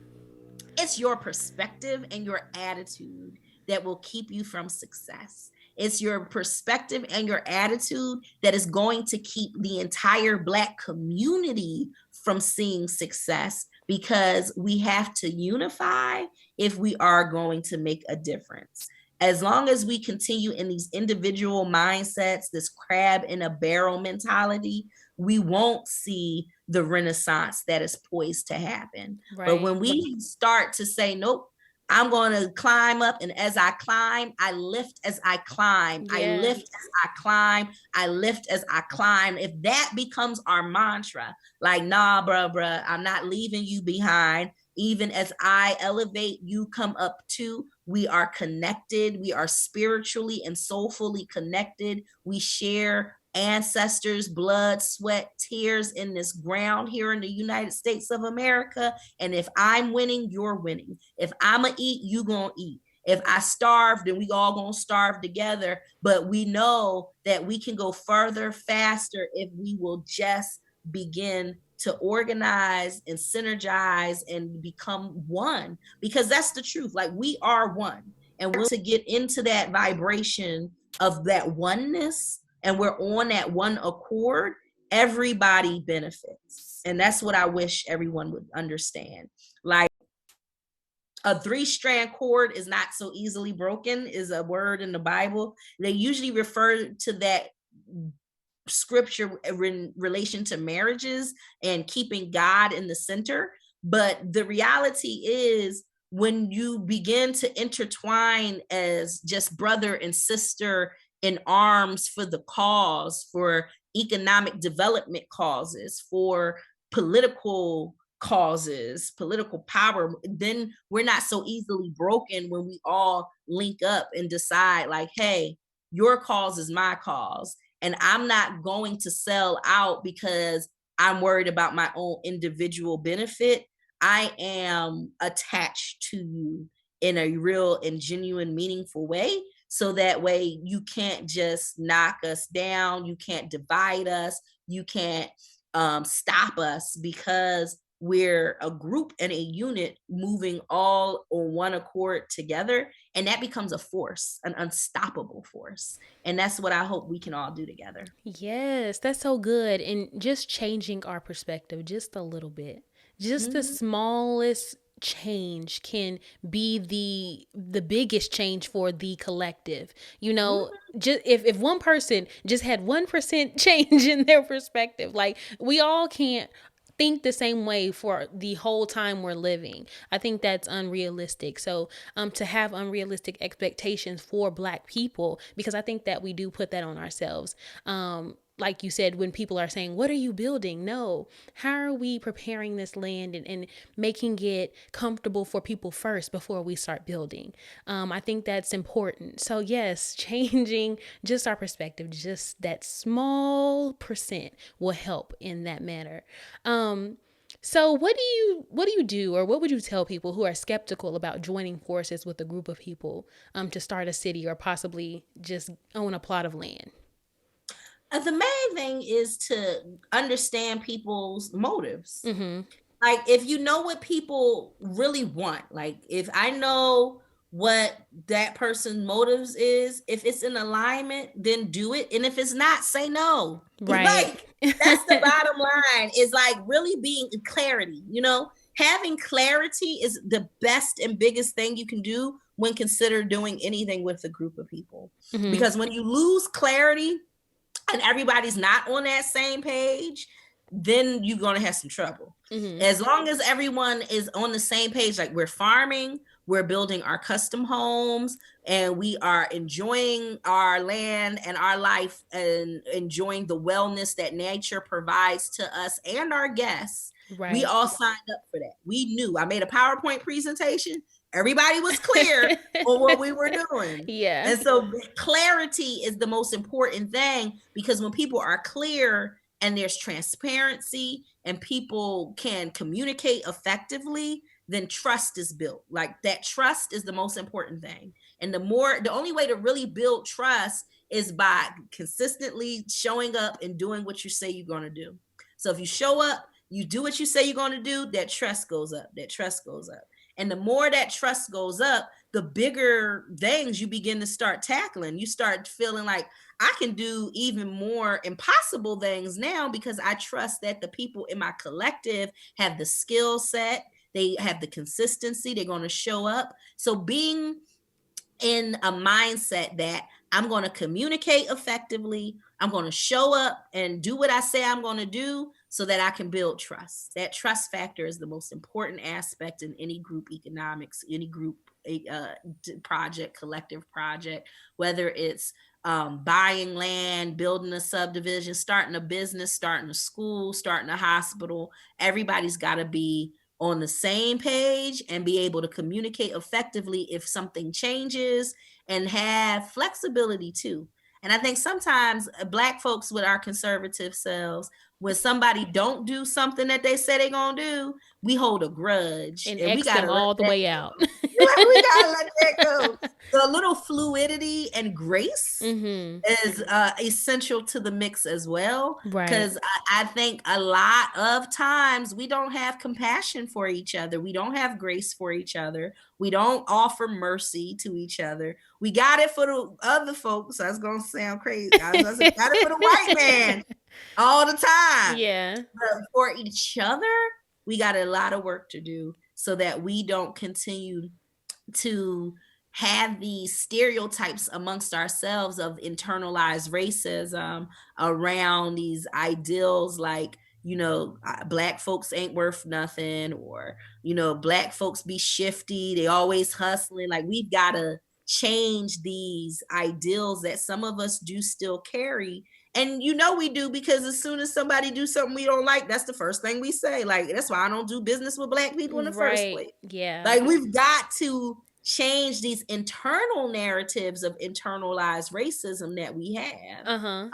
it's your perspective and your attitude that will keep you from success. It's your perspective and your attitude that is going to keep the entire Black community from seeing success, because we have to unify if we are going to make a difference. As long as we continue in these individual mindsets, this crab in a barrel mentality, we won't see the renaissance that is poised to happen. Right. But when we start to say, nope, I'm going to climb up, and as I climb, I lift as I climb. Yes. I lift as I climb. I lift as I climb. If that becomes our mantra, like, nah, bruh, I'm not leaving you behind. Even as I elevate, you come up too. We are connected. We are spiritually and soulfully connected. We share ancestors, blood, sweat, tears in this ground here in the United States of America. And if I'm winning, you're winning. If I'ma eat, you gonna eat. If I starve, then we all gonna starve together. But we know that we can go further, faster, if we will just begin to organize and synergize and become one, because that's the truth. Like, we are one, and we're to get into that vibration of that oneness, and we're on that one accord, everybody benefits. And that's what I wish everyone would understand. Like, a 3-strand cord is not so easily broken is a word in the Bible. They usually refer to that scripture in relation to marriages and keeping God in the center. But the reality is, when you begin to intertwine as just brother and sister in arms for the cause, for economic development causes, for political causes, political power, then we're not so easily broken when we all link up and decide, like, hey, your cause is my cause. And I'm not going to sell out because I'm worried about my own individual benefit. I am attached to you in a real and genuine, meaningful way. So that way you can't just knock us down. You can't divide us. You can't stop us, because we're a group and a unit moving all on one accord together. And that becomes a force, an unstoppable force. And that's what I hope we can all do together. Yes, that's so good. And just changing our perspective just a little bit. Just the smallest change can be the biggest change for the collective. You know, just if one person just had 1% change in their perspective, like, we all can't think the same way for the whole time we're living. I think that's unrealistic. So to have unrealistic expectations for Black people, because I think that we do put that on ourselves. Like you said, when people are saying, what are you building? No, how are we preparing this land and making it comfortable for people first before we start building? I think that's important. So yes, changing just our perspective, just that small percent will help in that manner. So what do you do, or what would you tell people who are skeptical about joining forces with a group of people to start a city or possibly just own a plot of land? The main thing is to understand people's motives. Like, if you know what people really want, like, if I know what that person's motives is. If it's in alignment, then do it. And if it's not, say no. Right. Like, that's the bottom line, is like really being clarity, having clarity is the best and biggest thing you can do when consider doing anything with a group of people. Because when you lose clarity and everybody's not on that same page, then you're going to have some trouble. As long as everyone is on the same page, like we're farming, we're building our custom homes, and we are enjoying our land and our life and enjoying the wellness that nature provides to us and our guests. Right. We all signed up for that. We knew. I made a PowerPoint presentation. Everybody was clear on what we were doing. Yeah. And so clarity is the most important thing, because when people are clear and there's transparency and people can communicate effectively, then trust is built. Like, that trust is the most important thing. And the only way to really build trust is by consistently showing up and doing what you say you're going to do. So if you show up, you do what you say you're going to do, that trust goes up. That trust goes up. And the more that trust goes up, the bigger things you begin to start tackling. You start feeling like, I can do even more impossible things now, because I trust that the people in my collective have the skill set, they have the consistency, they're going to show up. So being in a mindset that I'm going to communicate effectively, I'm going to show up and do what I say I'm going to do, so that I can build trust. That trust factor is the most important aspect in any group economics, any group project, collective project, whether it's buying land, building a subdivision, starting a business, starting a school, starting a hospital. Everybody's got to be on the same page and be able to communicate effectively if something changes, and have flexibility too. And I think sometimes Black folks with our conservative selves, when somebody don't do something that they say they're gonna do, we hold a grudge, And and we X gotta them let all the that way go. out. We gotta let that go. So a little fluidity and grace is essential to the mix as well. Right. Because I think a lot of times we don't have compassion for each other. We don't have grace for each other. We don't offer mercy to each other. We got it for the other folks. I was gonna sound crazy. I was gonna say, got it for the white man all the time. Yeah. But for each other, we got a lot of work to do, so that we don't continue to have these stereotypes amongst ourselves of internalized racism around these ideals, like, Black folks ain't worth nothing, or, Black folks be shifty, they always hustling. Like, we've got to change these ideals that some of us do still carry. And we do, because as soon as somebody do something we don't like, that's the first thing we say. Like, that's why I don't do business with Black people in the first place. Yeah. Like, we've got to change these internal narratives of internalized racism that we have.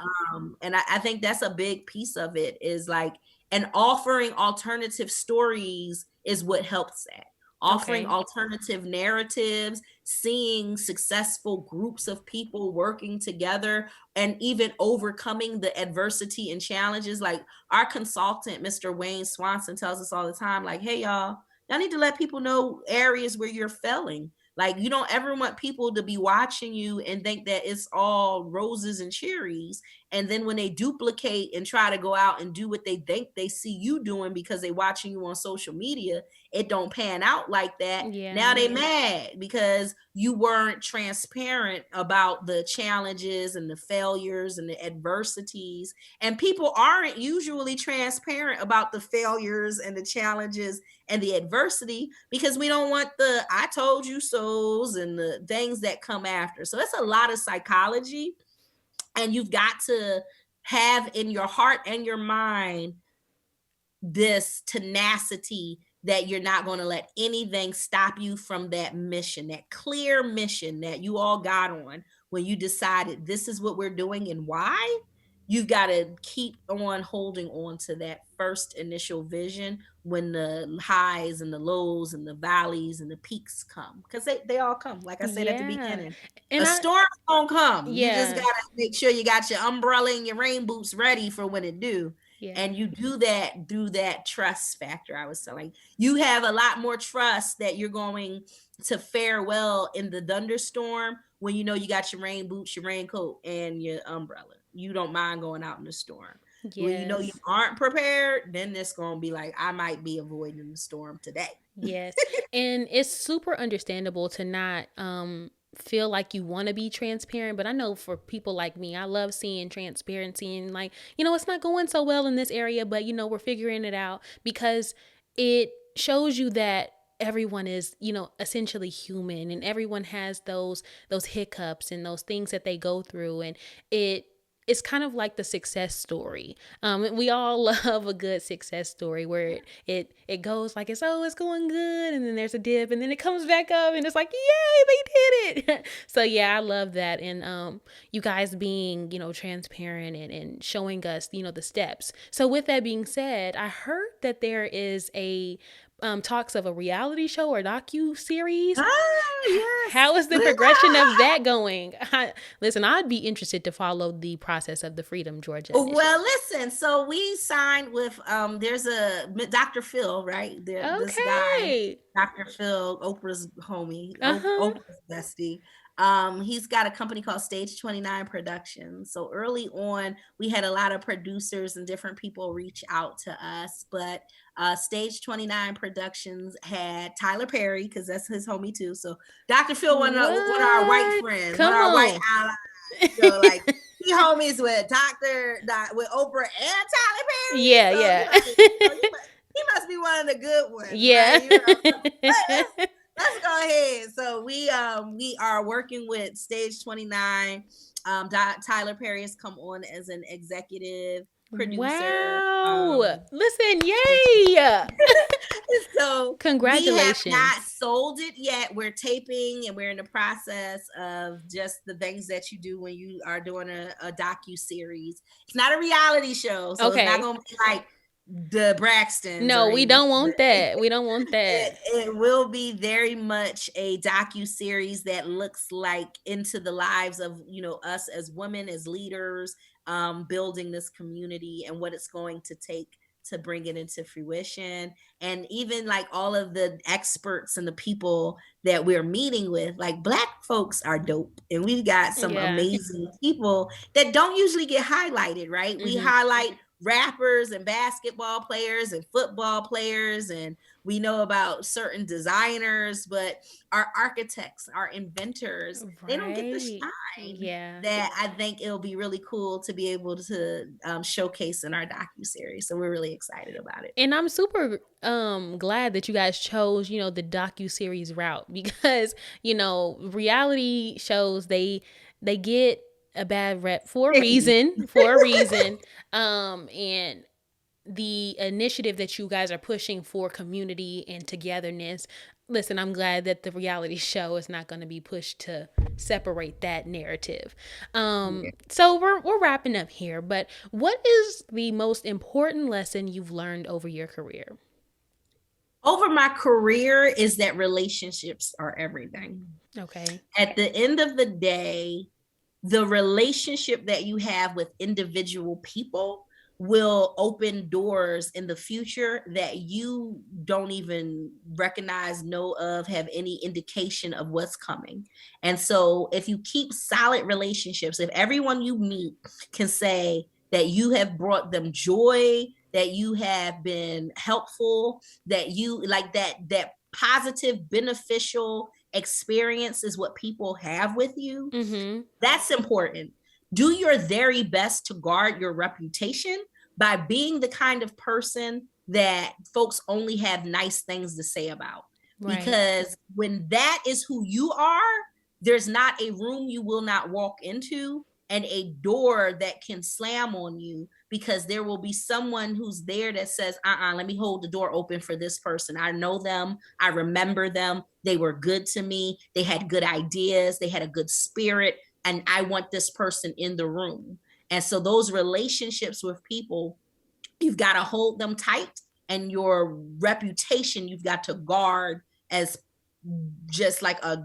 And I think that's a big piece of it, is like, and offering alternative stories is what helps that. Offering alternative narratives, seeing successful groups of people working together and even overcoming the adversity and challenges. Like, our consultant, Mr. Wayne Swanson, tells us all the time, like, hey, y'all need to let people know areas where you're failing. Like, you don't ever want people to be watching you and think that it's all roses and cherries. And then when they duplicate and try to go out and do what they think they see you doing because they watching you on social media, it don't pan out like that. Yeah. Now they mad because you weren't transparent about the challenges and the failures and the adversities. And people aren't usually transparent about the failures and the challenges and the adversity, because we don't want the I told you so's and the things that come after. So it's a lot of psychology, and you've got to have in your heart and your mind this tenacity that you're not going to let anything stop you from that mission, that clear mission that you all got on when you decided this is what we're doing and why. You've got to keep on holding on to that first initial vision when the highs and the lows and the valleys and the peaks come, because they all come. Like I said at the beginning, And a storm's gonna come. Yeah. You just gotta make sure you got your umbrella and your rain boots ready for when it do. Yeah. And you do that through that trust factor. I was telling you have a lot more trust that you're going to fare well in the thunderstorm when you know you got your rain boots, your raincoat, and your umbrella. You don't mind going out in the storm. When you know you Yes. aren't prepared, then it's going to be like, I might be avoiding the storm today. Yes. And it's super understandable to not feel like you want to be transparent, but I know for people like me, I love seeing transparency and like, it's not going so well in this area, but we're figuring it out because it shows you that everyone is, essentially human, and everyone has those hiccups and those things that they go through, and it's kind of like the success story. We all love a good success story where it goes like it's going good, and then there's a dip, and then it comes back up, and it's like, yay, they did it. So yeah, I love that, and you guys being transparent and showing us the steps. So with that being said, I heard that there is a talks of a reality show or docu series. Ah, yes. How is the progression of that going? Listen, I'd be interested to follow the process of the Freedom Georgia initiative. Well, listen, so we signed with there's a Dr. Phil, right? This guy, Okay. Dr. Phil, Oprah's homie, Uh-huh. Oprah's bestie. He's got a company called Stage 29 Productions. So early on, we had a lot of producers and different people reach out to us, but Stage 29 Productions had Tyler Perry, because that's his homie too. So Dr. Phil, one of our white What? friends, Come one of our white on. allies. So like he homies with with Oprah and Tyler Perry. Yeah, So yeah. he must be one of the good ones, Yeah. right? Let's go ahead. So we are working with Stage 29. Tyler Perry has come on as an executive producer. Wow. Listen, yay. So we have not Congratulations. sold it yet. We're taping and we're in the process of just the things that you do when you are doing a docu series. It's not a reality show, so it's not Okay. going to be like the Braxtons or No, we anything. don't want that. We don't want that. It will be very much a docu series that looks like into the lives of us as women, as leaders, building this community and what it's going to take to bring it into fruition. And even like all of the experts and the people that we're meeting with, like Black folks are dope, and we've got some Yeah. amazing people that don't usually get highlighted, right? We highlight rappers and basketball players and football players, and we know about certain designers, but our architects, our inventors, they don't get the Right. shine Yeah. that I think it'll be really cool to be able to showcase in our docuseries. So we're really excited about it. And I'm super glad that you guys chose, the docu-series route because, reality shows they get a bad rep for a reason, and the initiative that you guys are pushing for community and togetherness. Listen, I'm glad that the reality show is not going to be pushed to separate that narrative. So we're wrapping up here, but what is the most important lesson you've learned over your career? Over my career is that relationships are everything. Okay. At the end of the day, the relationship that you have with individual people will open doors in the future that you don't even recognize, know of, have any indication of what's coming. And so if you keep solid relationships, if everyone you meet can say that you have brought them joy, that you have been helpful, that you like that positive, beneficial experience is what people have with you, that's important. Do your very best to guard your reputation by being the kind of person that folks only have nice things to say about. Right. Because when that is who you are, there's not a room you will not walk into and a door that can slam on you, because there will be someone who's there that says, let me hold the door open for this person. I know them. I remember them. They were good to me. They had good ideas. They had a good spirit. And I want this person in the room. And so those relationships with people, you've got to hold them tight, and your reputation, you've got to guard as just like a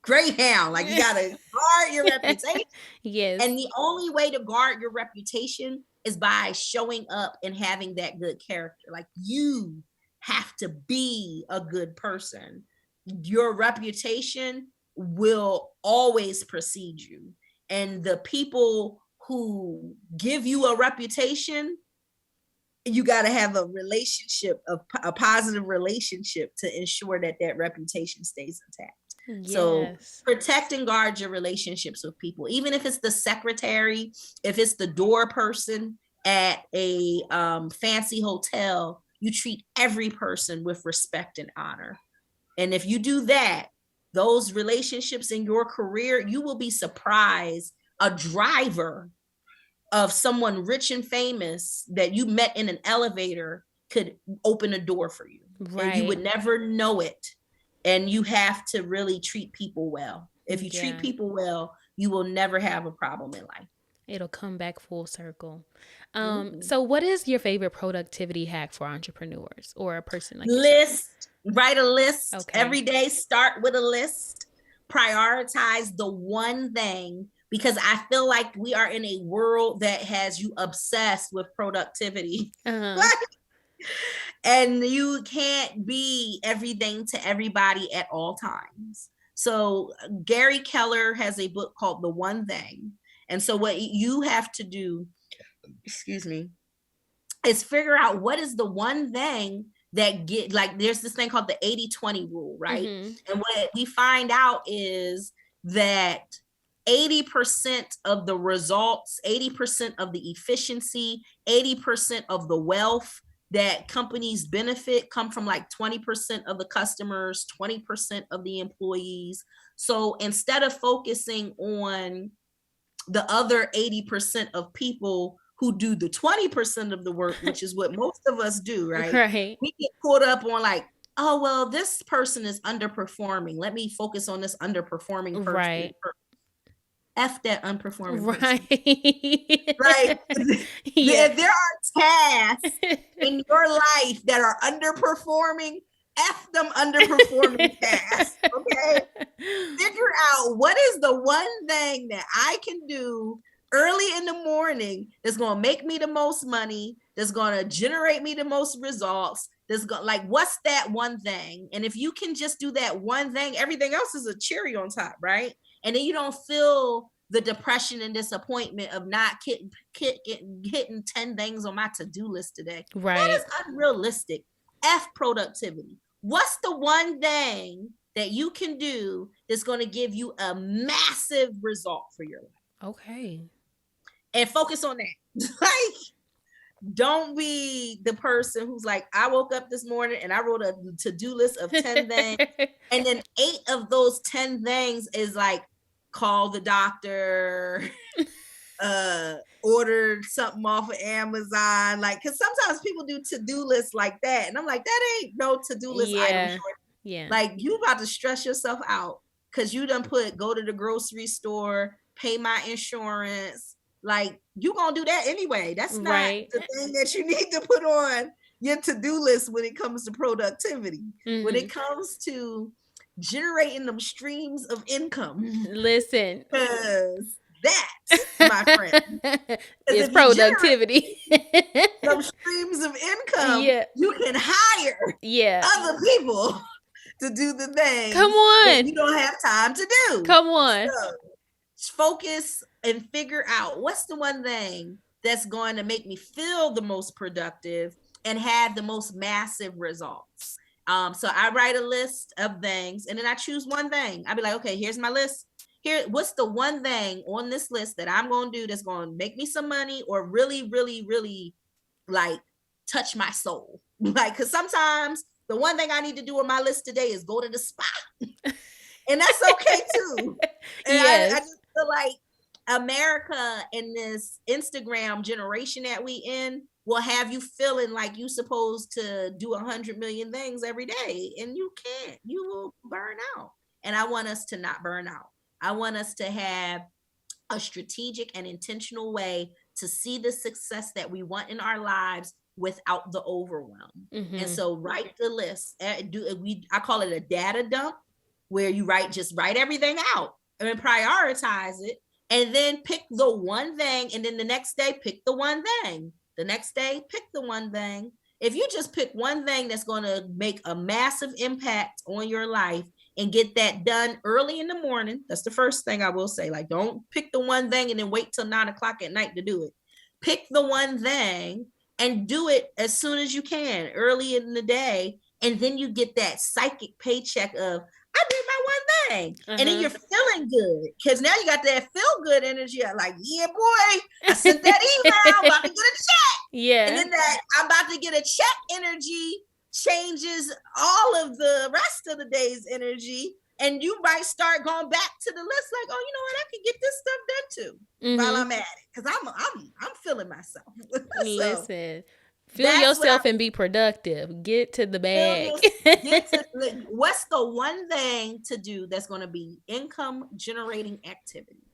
greyhound. Like, you gotta guard your reputation. Yes. And the only way to guard your reputation is by showing up and having that good character. Like, you have to be a good person. Your reputation will always precede you. And the people who give you a reputation, you got to have a relationship, a positive relationship, to ensure that that reputation stays intact. Yes. So protect and guard your relationships with people, even if it's the secretary, if it's the door person at a fancy hotel. You treat every person with respect and honor. And if you do that, those relationships in your career, you will be surprised. A driver of someone rich and famous that you met in an elevator could open a door for you. Right. And you would never know it. And you have to really treat people well. If you treat people well, you will never have a problem in life. It'll come back full circle. So what is your favorite productivity hack for entrepreneurs or a person like list? Write a list. Okay. Every day, start with a list. Prioritize the one thing, because I feel like we are in a world that has you obsessed with productivity. And you can't be everything to everybody at all times. So Gary Keller has a book called The One Thing. And so what you have to do, is figure out what is the one thing that there's this thing called the 80-20 rule, right? Mm-hmm. And what we find out is that 80% of the results, 80% of the efficiency, 80% of the wealth that companies benefit come from like 20% of the customers, 20% of the employees. So instead of focusing on the other 80% of people who do the 20% of the work, which is what most of us do, right? Right. We get caught up on like, oh, well, this person is underperforming. Let me focus on this underperforming person. Right. F that unperforming person. Right. There are tasks in your life that are underperforming. F them underperforming tasks. Okay. Figure out what is the one thing that I can do early in the morning that's going to make me the most money, that's going to generate me the most results, that's going like, what's that one thing? And if you can just do that one thing, everything else is a cherry on top, right? And then you don't feel the depression and disappointment of not hitting 10 things on my to-do list today. Right. That is unrealistic. F productivity. What's the one thing that you can do that's going to give you a massive result for your life? Okay. And focus on that. Like, don't be the person who's like, I woke up this morning and I wrote a to-do list of 10 things. And then 8 of those 10 things is like, call the doctor, order something off of Amazon. Like, because sometimes people do to-do lists like that. And I'm like, that ain't no to-do list item. Yeah. Like, you about to stress yourself out because you done go to the grocery store, pay my insurance. Like, you gonna do that anyway. That's not the thing that you need to put on your to-do list when it comes to productivity. Mm-hmm. When it comes to generating them streams of income. Listen. Because that, my friend, is productivity. Some streams of income, you can hire other people to do the thing. Come on. You don't have time to do. Come on. So, focus and figure out what's the one thing that's going to make me feel the most productive and have the most massive results. So I write a list of things and then I choose one thing. I'll be like, okay, here's my list. Here, what's the one thing on this list that I'm going to do that's going to make me some money or really, really, really like touch my soul? Like, because sometimes the one thing I need to do on my list today is go to the spa. And that's okay too. And yes. I just feel like America in this Instagram generation that we in will have you feeling like you're supposed to do 100 million things every day. And you can't. You will burn out. And I want us to not burn out. I want us to have a strategic and intentional way to see the success that we want in our lives without the overwhelm. Mm-hmm. And so write the list. I call it a data dump. where you just write everything out and prioritize it, and then pick the one thing, and then the next day pick the one thing. The next day pick the one thing. If you just pick one thing that's going to make a massive impact on your life and get that done early in the morning, that's the first thing I will say. Like, don't pick the one thing and then wait till 9:00 at night to do it. Pick the one thing and do it as soon as you can, early in the day. And then you get that psychic paycheck of, I did my one thing. And then you're feeling good because now you got that feel good energy. Like, yeah, boy, I sent that email, I'm about to get a check. Yeah. And then that I'm about to get a check energy changes all of the rest of the day's energy. And you might start going back to the list like, oh, you know what? I can get this stuff done too while I'm at it. Because I'm feeling myself. Listen. Feel yourself and be productive. Get to the bag. What's the one thing to do that's going to be income generating activity?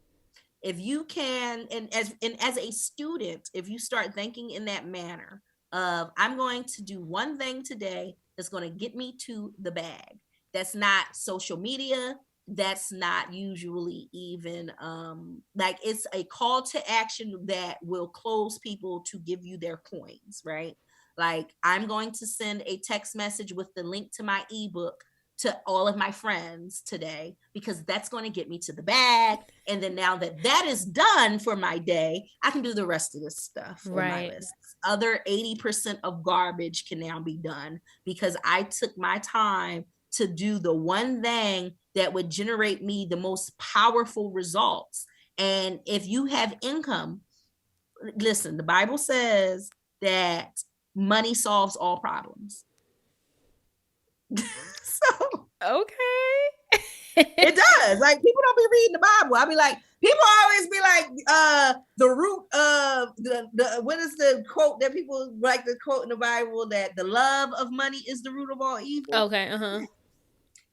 If you can, and as a student, if you start thinking in that manner of, I'm going to do one thing today that's going to get me to the bag. That's not social media. That's not usually even like, it's a call to action that will close people to give you their coins, right? Like, I'm going to send a text message with the link to my ebook to all of my friends today, because that's going to get me to the bag. And then now that is done for my day, I can do the rest of this stuff on my list. Other 80% of garbage can now be done because I took my time to do the one thing that would generate me the most powerful results. And if you have income, listen, the Bible says that money solves all problems. So okay. It does. Like, people don't be reading the Bible. I be like, people always be like, the root of the what is the quote that people like to quote in the Bible, that the love of money is the root of all evil? Okay,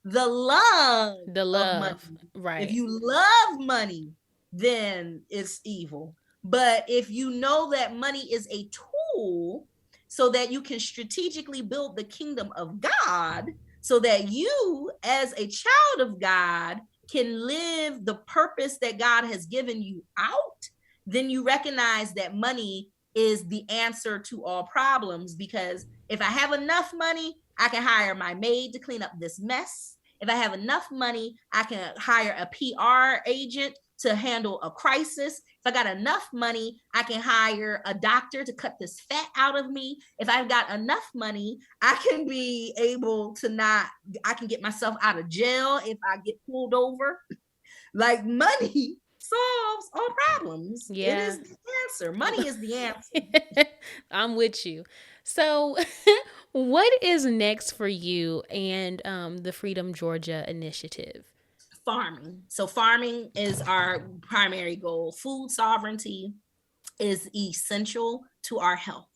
The love of money. Right. If you love money, then it's evil. But if you know that money is a tool so that you can strategically build the kingdom of God, so that you as a child of God can live the purpose that God has given you out, then you recognize that money is the answer to all problems. Because if I have enough money, I can hire my maid to clean up this mess. If I have enough money, I can hire a PR agent to handle a crisis. If I got enough money, I can hire a doctor to cut this fat out of me. If I've got enough money, I can be able to I can get myself out of jail if I get pulled over. Like, money solves all problems. Yeah. It is the answer. Money is the answer. I'm with you. So what is next for you and the Freedom Georgia initiative? Farming. So farming is our primary goal. Food sovereignty is essential to our health.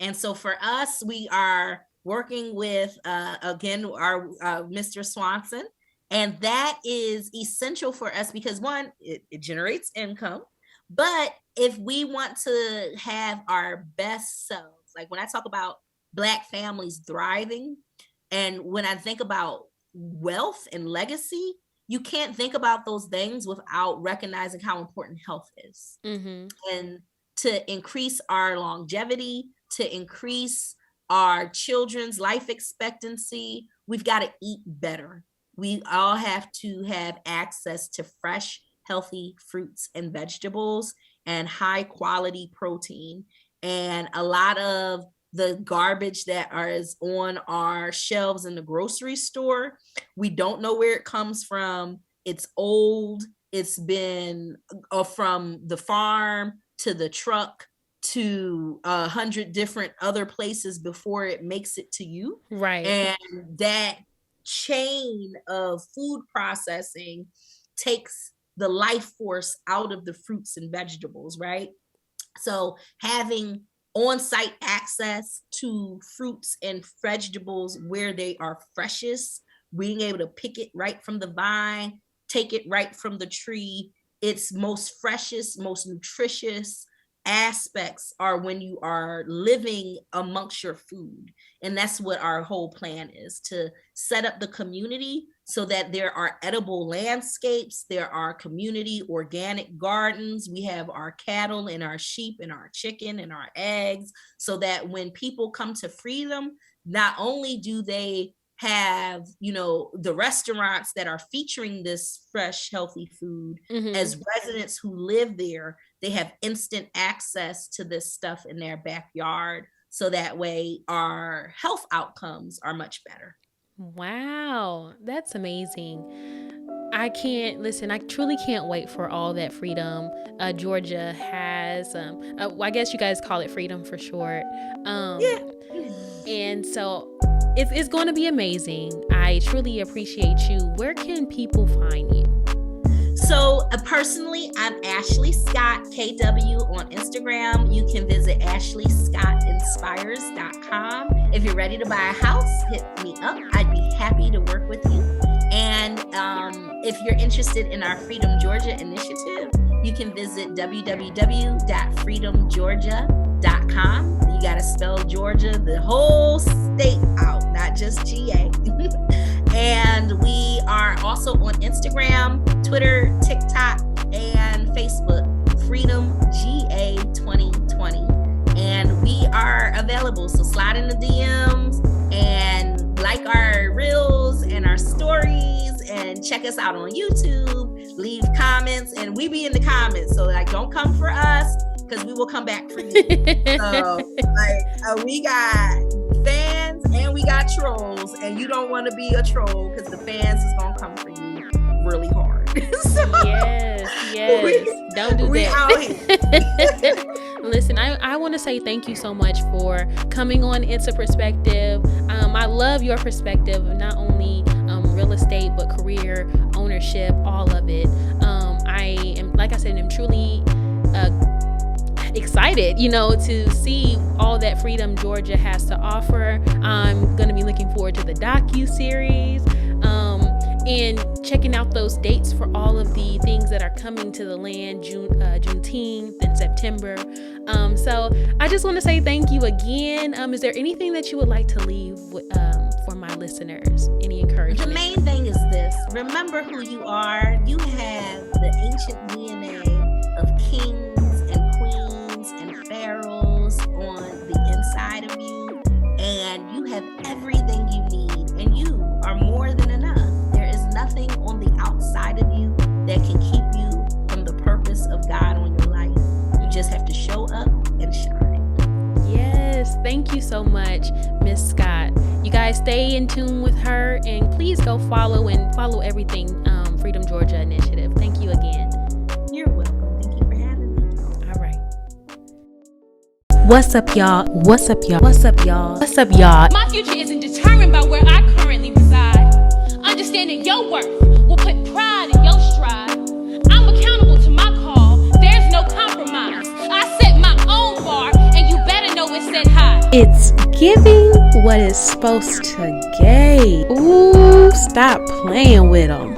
And so for us, we are working with, again, our Mr. Swanson. And that is essential for us because, one, it generates income. But if we want to have our best selves, like when I talk about Black families thriving, and when I think about wealth and legacy, you can't think about those things without recognizing how important health is. And to increase our longevity, to increase our children's life expectancy, we've got to eat better. We all have to have access to fresh, healthy fruits and vegetables and high quality protein. And a lot of the garbage that is on our shelves in the grocery store, we don't know where it comes from. It's old. It's been from the farm to the truck to 100 different other places before it makes it to you. Right. And that chain of food processing takes the life force out of the fruits and vegetables, right? So having on-site access to fruits and vegetables where they are freshest, being able to pick it right from the vine, take it right from the tree, its most freshest, most nutritious aspects are when you are living amongst your food. And that's what our whole plan is, to set up the community so that there are edible landscapes, there are community organic gardens, we have our cattle and our sheep and our chicken and our eggs, so that when people come to Freedom, not only do they have, the restaurants that are featuring this fresh, healthy food, as residents who live there, they have instant access to this stuff in their backyard. So that way our health outcomes are much better. Wow, that's amazing. I truly can't wait for all that Freedom Georgia has. I guess you guys call it Freedom for short. Yeah. And so it's going to be amazing. I truly appreciate you. Where can people find you? So personally, I'm Ashley Scott KW on Instagram. You can visit ashleyscottinspires.com. If you're ready to buy a house, hit me up. I'd be happy to work with you. And if you're interested in our Freedom Georgia initiative, you can visit www.freedomgeorgia.com. You got to spell Georgia, the whole state out, not just GA. And we are also on Instagram, Twitter, TikTok, and Facebook, Freedom GA 2020. And we are available. So slide in the DMs and like our reels and our stories, and check us out on YouTube, leave comments, and we be in the comments. So don't come for us, because we will come back for you. So we got fans and we got trolls, and you don't want to be a troll, because the fans is gonna come for you really hard. So yes, don't do that. Out here. Listen, I want to say thank you so much for coming on It's a Perspective. I love your perspective of not only real estate, but career, ownership, all of it. I am, like I said, I'm truly excited, to see all that Freedom Georgia has to offer. I'm going to be looking forward to the docu-series and checking out those dates for all of the things that are coming to the land, Juneteenth and September. So I just want to say thank you again. Is there anything that you would like to leave for my listeners? Any encouragement? The main thing is this: remember who you are. You have the ancient DNA of kings and queens and pharaohs on the inside of you, and you have everything you need, and you are more than enough. There is nothing on the outside of you that can keep you from the purpose of God on your life. You just have to show up and shine. Yes, thank you so much, Miss Scott. You guys stay in tune with her, and please go follow everything Freedom Georgia Initiative. Thank you again. You're welcome. Thank you for having me. All right. What's up, y'all? What's up, y'all? What's up, y'all? What's up, y'all? My future isn't determined by where I currently reside. Understanding your worth will put pride in your stride. I'm accountable to my call. There's no compromise. I set my own bar, and you better know it's set high. It's giving what it's supposed to give. Ooh, stop playing with them.